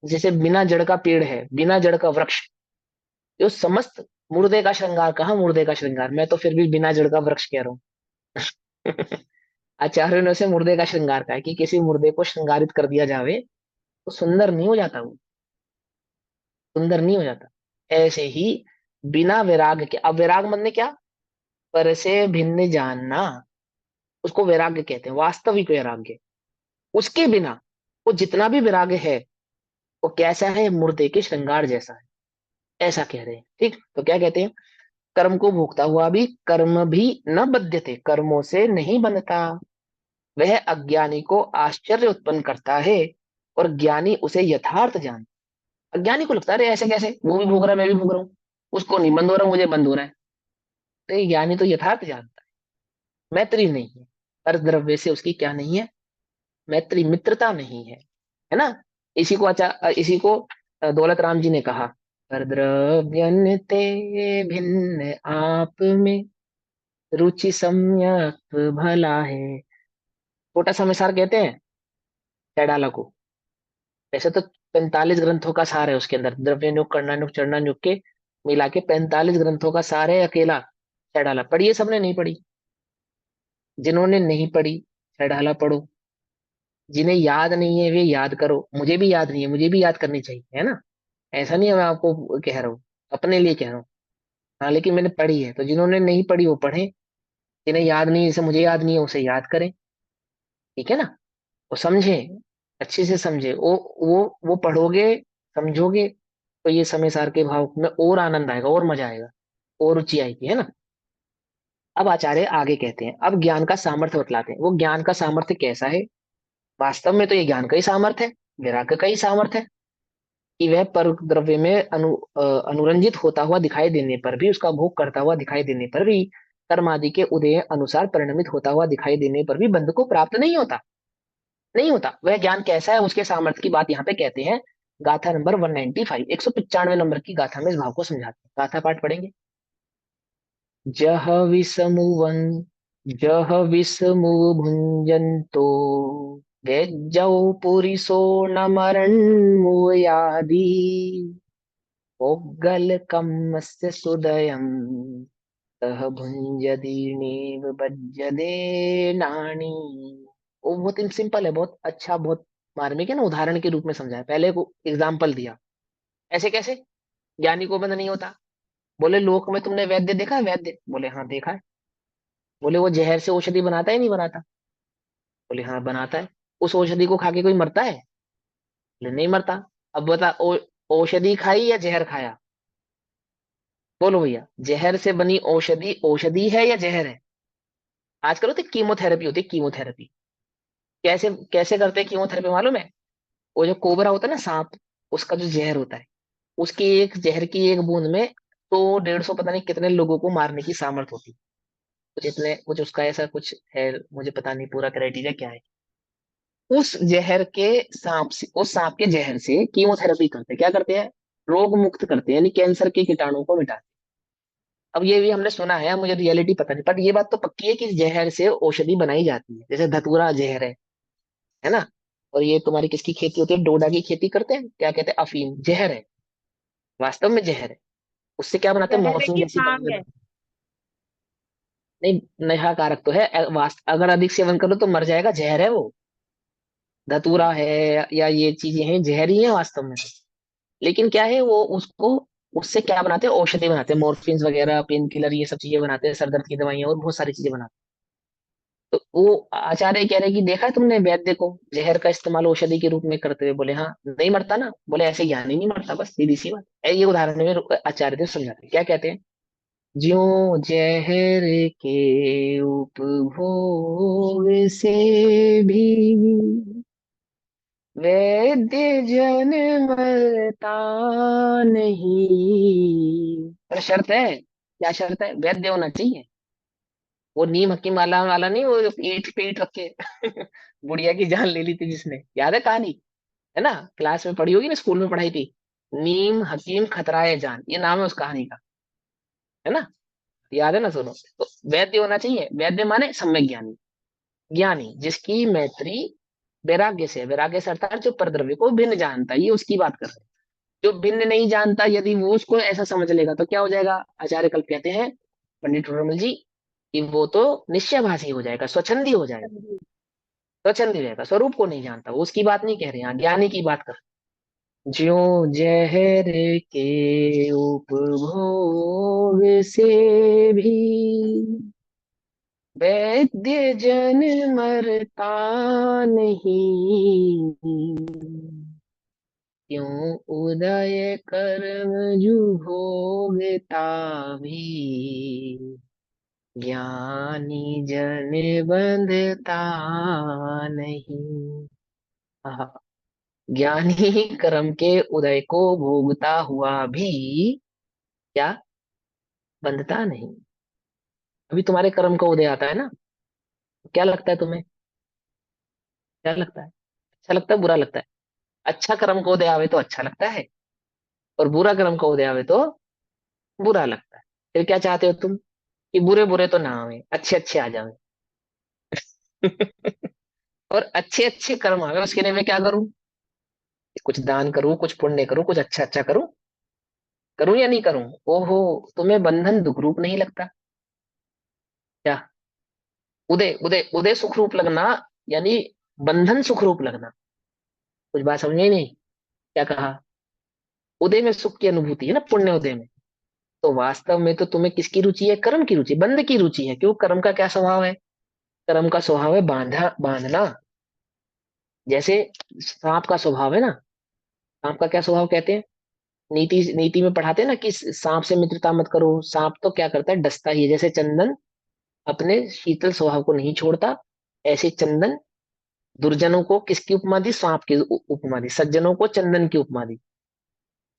जैसे बिना जड़ का पेड़ है, बिना जड़ का वृक्ष, जो समस्त, मुर्दे का श्रृंगार, कहा मुर्दे का श्रृंगार, मैं तो फिर भी बिना जड़ का वृक्ष कह रहा हूँ। आचार्यों ने उसे मुर्दे का श्रृंगार कहा है, कि किसी मुर्दे को श्रृंगारित कर दिया जावे तो सुंदर नहीं हो जाता वो, सुंदर नहीं हो जाता। ऐसे ही बिना वैराग के, अब वैराग मतलब क्या, पर से भिन्न जानना, उसको वैराग्य कहते हैं, वास्तविक वैराग्य। उसके बिना वो जितना भी वैराग्य है, वो कैसा है, मुर्दे के श्रृंगार जैसा है, ऐसा कह रहे हैं। ठीक, तो क्या कहते हैं, कर्म को भोगता हुआ भी कर्म भी न बध्यते, कर्मों से नहीं बंधता, वह अज्ञानी को आश्चर्य उत्पन्न करता है, और ज्ञानी उसे यथार्थ जानता। अज्ञानी को लगता है अरे ऐसे कैसे, वो भी भोग रहा है मैं भी भोग रहा हूँ, उसको नहीं बंद हो रहा, मुझे बंद हो रहा है। तो ये ज्ञानी तो यथार्थ जानता है, मैत्री नहीं है। पर द्रव्य से उसकी क्या नहीं है, मैत्री, मित्रता नहीं है ना। इसी को दौलत राम जी ने कहा, पर द्रव्यन ते भिन्न आप में, रुचि सम्यक भला है। छोटा सा मिसाल कहते हैं कैडाला को। वैसे तो 45 ग्रंथों का सार है उसके अंदर, द्रव्यनुग, कर्णानुग, चरणानुग के मिला के 45 ग्रंथों का सार है अकेला कैडाला। पढ़िए, सबने नहीं पढ़ी। जिन्होंने नहीं पढ़ी कैडाला पढ़ो, जिन्हें याद नहीं है वे याद करो। मुझे भी याद नहीं है, मुझे भी याद करनी चाहिए, है ना। ऐसा नहीं है, मैं आपको कह रहा हूँ, अपने लिए कह रहा हूँ। हाँ, लेकिन मैंने पढ़ी है, तो जिन्होंने नहीं पढ़ी वो पढ़े, जिन्हें याद नहीं है, जैसे मुझे याद नहीं है, उसे याद करें। ठीक है ना। वो समझे, अच्छे से समझे। वो पढ़ोगे, समझोगे, तो ये समय सार के भाव में और आनंद आएगा, और मजा आएगा, और रुचि आएगी, है ना। अब आचार्य आगे कहते हैं, अब ज्ञान का सामर्थ्य बतलाते हैं। वो ज्ञान का सामर्थ्य कैसा है। वास्तव में तो ये ज्ञान का ही सामर्थ्य है, वैराग्य का ही सामर्थ्य है, कि वह पर द्रव्य में अनुरंजित होता हुआ दिखाई देने पर भी, उसका भोग करता हुआ दिखाई देने पर भी, कर्म आदि के उदय अनुसार परिणमित होता हुआ दिखाई देने पर भी बंध को प्राप्त नहीं होता। नहीं होता। वह ज्ञान कैसा है, उसके सामर्थ्य की बात यहाँ पे कहते हैं। गाथा नंबर 195, 195 नंबर की गाथा में इस भाव को समझाते हैं। गाथा पाठ पढ़ेंगे। जह विषमुवन जह विषमु भुंजंतो वेज्जौ पुरिसो न मरन् मुयादि पोग्गलकम्मस्य सुदयम् तह भुंजदीनेव भज्यदे नानी। वो बहुत सिंपल है, बहुत अच्छा, बहुत मार्मिक है ना। उदाहरण के रूप में समझाया, पहले को एग्जाम्पल दिया। ऐसे कैसे ज्ञानी को बंध नहीं होता। बोले लोक में तुमने वैद्य देखा है, वैद्य, बोले हाँ देखा है। बोले वो जहर से औषधि बनाता है नहीं बनाता, बोले हाँ बनाता है। उस औषधि को खा के कोई मरता है, बोले नहीं मरता। अब बता, औषधि खाई या जहर खाया। बोलो भैया, जहर से बनी औषधि औषधि है या जहर है। आजकल होती कीमोथेरेपी, होती कीमोथेरेपी। कैसे कैसे करते हैं कीमोथेरेपी मालूम है। वो जो कोबरा होता है ना, सांप, उसका जो जहर होता है, उसकी एक जहर की एक बूंद में तो 150 पता नहीं कितने लोगों को मारने की सामर्थ होती है। कुछ इतने, कुछ उसका ऐसा कुछ है, मुझे पता नहीं पूरा क्राइटेरिया क्या है। उस जहर के सांप से, उस सांप के जहर से कीमोथेरेपी करते हैं। क्या करते हैं, रोग मुक्त करते हैं, यानी कैंसर के कीटाणुओं को मिटाते हैं। अब ये भी हमने सुना है, मुझे रियलिटी पता नहीं, पर ये बात तो पक्की है कि इस जहर से औषधि बनाई जाती है। जैसे धतूरा जहर है ना। और ये तुम्हारी किसकी खेती होती है, डोडा की खेती करते हैं, क्या कहते हैं, अफीम, जहर है, वास्तव में जहर है। उससे क्या बनाते हैं, जहर है मॉर्फिन कि जैसी भांग दवाइयां है। बनाते हैं। नहीं, नशा कारक तो है, अगर अधिक सेवन करो तो मर जाएगा, जहर है वो। धतूरा है या ये चीजें हैं, जहर ही है वास्तव में। लेकिन क्या है, वो उसको, उससे क्या बनाते हैं, औषधि बनाते हैं, मॉर्फिन वगैरह, पेन किलर, ये सब चीजें बनाते हैं, सर दर्द की दवाइयां और बहुत सारी चीजें बनाते हैं। तो वो आचार्य कह रहे हैं कि देखा है तुमने वैद्य को जहर का इस्तेमाल औषधि के रूप में करते हुए। बोले हाँ, नहीं मरता ना। बोले ऐसे ज्ञानी नहीं मरता, बस सीधी सी बात है। ये उदाहरण में आचार्य देव समझाते हैं, क्या कहते हैं। ज्यों जहर के उपभोग से भी वैद्य जन मरता नहीं। पर शर्त है, क्या शर्त है, वैद्य होना चाहिए। वो नीम हकीम वाला नहीं, वो ईंट पे ईंट रख के बुढ़िया की जान ले ली थी जिसने, याद है कहानी, है ना। क्लास में पढ़ी होगी ना, स्कूल में पढ़ाई थी। नीम हकीम खतराए जान, ये नाम है उस कहानी का, है ना। याद है ना, सुनो। तो वैद्य होना चाहिए, वैद्य माने सम्यक ज्ञानी। ज्ञानी जिसकी मैत्री वैराग्य से है। वैराग्य से अर्थात जो परद्रव्य को भिन्न जानता है, ये उसकी बात कर रहे हैं। जो भिन्न नहीं जानता, यदि वो उसको ऐसा समझ लेगा तो क्या हो जाएगा। आचार्य कल्प कहते हैं, पंडित रमल जी, कि वो तो निश्चयभाषी हो जाएगा, स्वच्छंदी हो जाएगा। समझी। स्वच्छंदी रहेगा, स्वरूप को नहीं जानता। वो उसकी बात नहीं कह रहे हैं, ज्ञानी की बात कर रहे हैं। ज्यों जहर के उपभोग से भी वैद्य जन मरता नहीं, क्यों उदय कर्म जु भोगता भी ज्ञानी जन बंधता नहीं। हाँ, ज्ञानी कर्म के उदय को भोगता हुआ भी क्या बंधता नहीं। अभी तुम्हारे कर्म का उदय आता है ना, क्या लगता है तुम्हें? क्या लगता है? अच्छा लगता है, बुरा लगता है? अच्छा कर्म का उदय आवे तो अच्छा लगता है, और बुरा कर्म का उदय आवे तो बुरा लगता है। फिर क्या चाहते हो तुम? कि बुरे बुरे तो ना आवे, अच्छे अच्छे आ जावे। और अच्छे अच्छे कर्म आवे, उसके लिए मैं क्या करूं? कुछ दान करूं, कुछ पुण्य करूं, कुछ अच्छा अच्छा करूं। करूं या नहीं करूं? ओहो, तुम्हें बंधन दुख रूप नहीं लगता क्या? उदय उदय उदय सुख रूप लगना, यानी बंधन सुख रूप लगना। कुछ बात समझ में ही नहीं। क्या कहा? उदय में सुख की अनुभूति है ना, पुण्य उदय में। तो वास्तव में तो तुम्हें किसकी रुचि है? कर्म की रुचि, बंध की रुचि है। क्यों? कर्म का क्या स्वभाव है? कर्म का स्वभाव है बांधना। जैसे सांप का स्वभाव है ना। सांप का क्या स्वभाव कहते हैं? नीति नीति में पढ़ाते हैं ना कि सांप से मित्रता मत करो। सांप तो क्या करता है? डसता ही है। जैसे चंदन अपने शीतल स्वभाव को नहीं छोड़ता, ऐसे चंदन दुर्जनों को किसकी उपमा दी? सांप की उपमा दी। सज्जनों को चंदन की उपमा दी।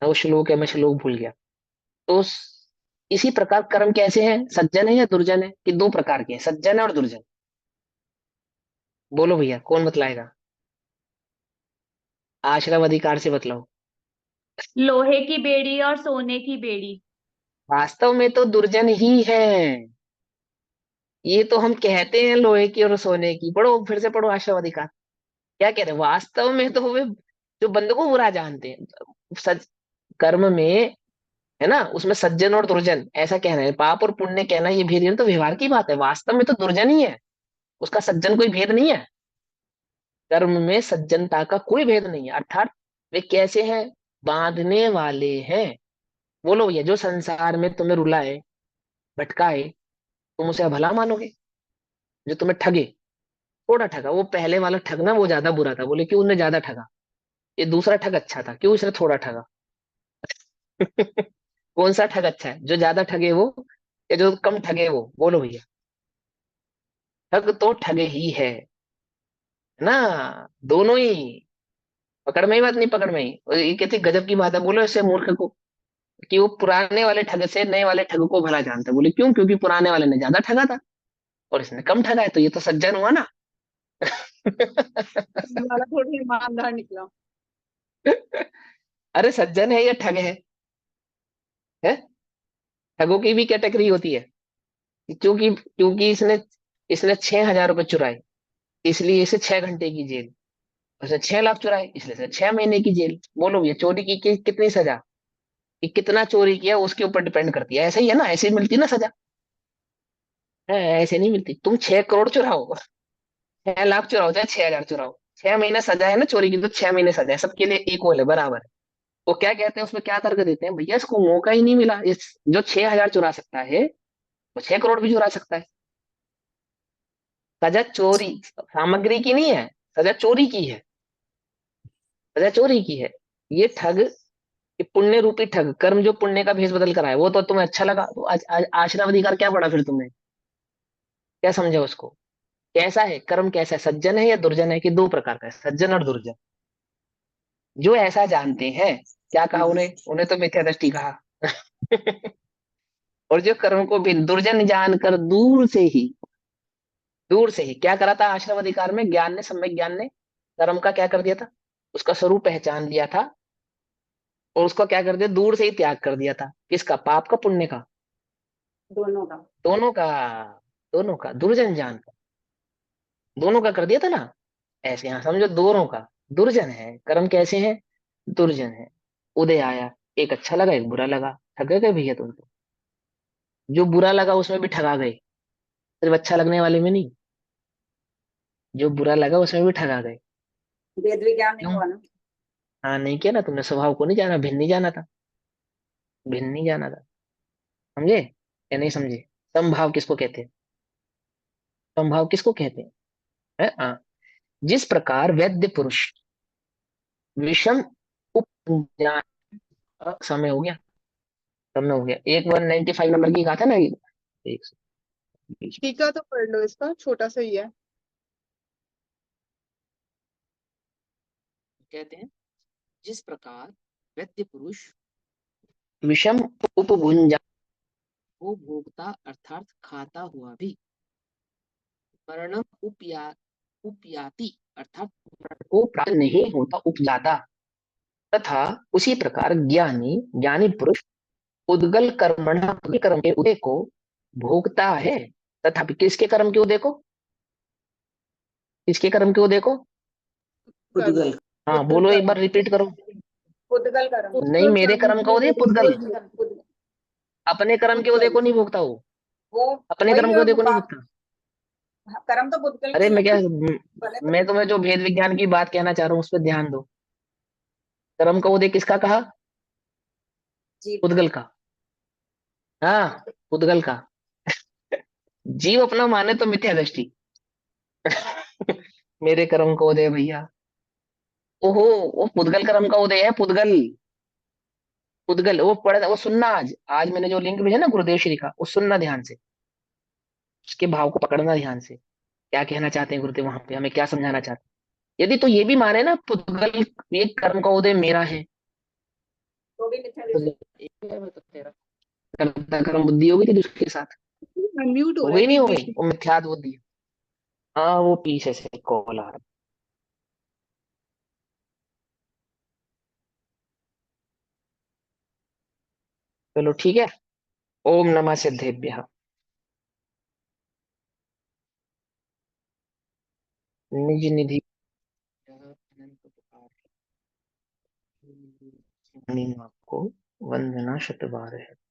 वो श्लोक है, मैं श्लोक भूल गया। तो इसी प्रकार कर्म कैसे हैं? सज्जन है या दुर्जन है? कि दो प्रकार के हैं, सज्जन है और दुर्जन। बोलो भैया, कौन बतलाएगा? आश्रम अधिकार से बतलाओ। लोहे की बेड़ी और सोने की बेड़ी। वास्तव में तो दुर्जन ही है। ये तो हम कहते हैं लोहे की और सोने की। पढ़ो, फिर से पढ़ो आश्रम अधिकार। क्या कह रहे हैं? वास्तव में तो वे जो बंद को बुरा जानते हैं, सच कर्म में है ना, उसमें सज्जन और दुर्जन ऐसा कहना है। पाप और पुण्य कहना ये भेद नहीं, तो व्यवहार की बात है। वास्तव में तो दुर्जन ही है, उसका सज्जन कोई भेद नहीं है। कर्म में सज्जनता का कोई भेद नहीं है। अर्थात वे कैसे हैं? बांधने वाले हैं। बोलो भैया, जो संसार में तुम्हें रुलाए, भटकाए, तुम उसे भला मानोगे? जो तुम्हें ठगे, थोड़ा ठगा, वो पहले वाला ठगना वो ज्यादा बुरा था, बोले क्यों? उसने ज्यादा ठगा। ये दूसरा ठग अच्छा था, क्यों? इसने थोड़ा ठगा। कौन सा ठग अच्छा है? जो ज्यादा ठगे वो, या जो कम ठगे वो? बोलो भैया। ठग तो ठगे ही है ना, दोनों ही। पकड़ में ही बात नहीं, पकड़ में ही। और ये कहती गजब की बात है, बोलो ऐसे मूर्ख को, कि वो पुराने वाले ठग से नए वाले ठग को भला जानता है। बोले क्यों? क्योंकि पुराने वाले ने ज्यादा ठगा था और इसने कम ठगा है, तो ये तो सज्जन हुआ ना। ये वाला थोड़ा ईमानदार निकला। अरे सज्जन है या ठग है? ठगों की भी कैटेगरी होती है। क्योंकि क्योंकि इसने इसने 6,000 रुपये चुराए, इसलिए इसे 6 घंटे की जेल। उसने 6 लाख चुराए, इसलिए इसे 6 महीने की जेल। बोलो ये चोरी की कितनी सजा? कि कितना चोरी किया उसके ऊपर डिपेंड करती है। ऐसे ही है ना, ऐसे ही मिलती है ना सजा। है, ऐसे नहीं मिलती। तुम 6 करोड़ चुराओ, 6 लाख चुराओ, चाहे 6,000 चुराओ, 6 महीने सजा है ना चोरी की, तो 6 महीने सजा है, सबके लिए इक्वल है, बराबर है। वो क्या कहते हैं, उसमें क्या तर्क देते हैं? भैया इसको मौका ही नहीं मिला। इस जो 6,000 चुरा सकता है वो 6 करोड़ भी चुरा सकता है। सजा चोरी सामग्री की नहीं है, सजा चोरी की है। सजा चोरी की है। ये ठग, ये पुण्य रूपी ठग, कर्म जो पुण्य का भेष बदल कर आए, वो तो तुम्हें अच्छा लगा। तो आज आश्रम अधिकार क्या पड़ा फिर तुमने? क्या समझा उसको? कैसा है कर्म? कैसा है? सज्जन है या दुर्जन है? कि दो प्रकार का है, सज्जन और दुर्जन। जो ऐसा जानते हैं, क्या कहा उन्हें? उन्हें तो मिथ्या दृष्टि कहा। और जो कर्म को भी दुर्जन जानकर दूर से ही क्या करा था? आश्रम अधिकार में ज्ञान ने, सम्यक ज्ञान ने कर्म का क्या कर दिया था? उसका स्वरूप पहचान लिया था, और उसको क्या कर दिया? दूर से ही त्याग कर दिया था। किसका? पाप का, पुण्य का? दोनों का। दोनों का। दोनों का, दुर्जन जान का दोनों का कर दिया था ना। ऐसे यहां समझो, दोनों का। दुर्जन है कर्म, कैसे हैं? दुर्जन है। उदय आया, एक अच्छा लगा एक बुरा लगा, ठग गए भैया तुम तो। जो बुरा लगा उसमें भी ठगा गए, सिर्फ अच्छा लगने वाले में नहीं। जो बुरा लगा उसमें भी ठगा गए। वेद विज्ञान नहीं क्यों? हुआ ना। हाँ, नहीं किया ना तुमने, स्वभाव को नहीं जाना, भिन्न नहीं जाना था। भिन्न नहीं जाना था। समझे या नहीं समझे? समभाव किसको कहते हैं? समभाव किसको कहते हैं? हाँ। जिस प्रकार वैद्य पुरुष विषम उपजान, समय हो गया, समय हो गया। एक 195 नंबर की कहा था ना। एक टीका तो पढ़ लो, इसका छोटा सा ही है। कहते हैं, जिस प्रकार वैद्य पुरुष विषम उपभुंजा वो भोगता अर्थात खाता हुआ भी मरणम उपयाति अर्थात मरण को प्राप्त नहीं होता, उपजाता। तथा उसी प्रकार ज्ञानी ज्ञानी पुरुष उद्गल कर्मणा अपने कर्म के उदय को भोगता है, तथा किसके कर्म के उदय को, किसके कर्म के उदय को, कर्म। हाँ उद्गल बोलो एक कर्म। बार रिपीट करो। पुद्गल कर्म। नहीं, उद्गल मेरे कर्म का उदय पुद्गल, पुद्गल। अपने कर्म के उदय उद्गल। को नहीं भोगता वो, वो अपने कर्म वही के और उदय को नहीं बाप भोगता। कर्म तो पुद्गल के अरे ही मैं है क्या, ना। भले तो मैं तुम्हें जो भेद विज्ञान की बात कहना चाह रहा हूँ उस पर ध्यान दो। कर्म का उदय किसका कहा, जीव का। पुद्गल का। हाँ, पुद्गल का। जीव अपना माने तो मिथ्या दृष्टि। मेरे कर्म का उदय भैया, ओहो, वो पुद्गल कर्म का उदय है, पुद्गल। पुद्गल वो पढ़ा, वो सुनना, आज मैंने जो लिंक भेजा ना गुरुदेव श्री का, वो सुनना ध्यान से, उसके भाव को पकड़ना ध्यान से, क्या कहना चाहते हैं गुरुदेव, वहां पे हमें क्या समझाना चाहते हैं। यदि तो ये भी माने ना पुद्गल, ये कर्म का उदय मेरा है, तो भी मिथ्या तो दृष्टि। एक है, वो तो तेरा कर्ता कर्म बुद्धि होगी थी उसके साथ, अनम्यूट हो हो रहा है गई नहीं, बीच हो बीच गई में। वो मिथ्यात बुद्धि। हाँ वो पीछे से कॉल आ रहा। चलो ठीक है। ओम नमः सिद्धेभ्यः। निज निधि अनंत प्रकार को वंदना शतबार है।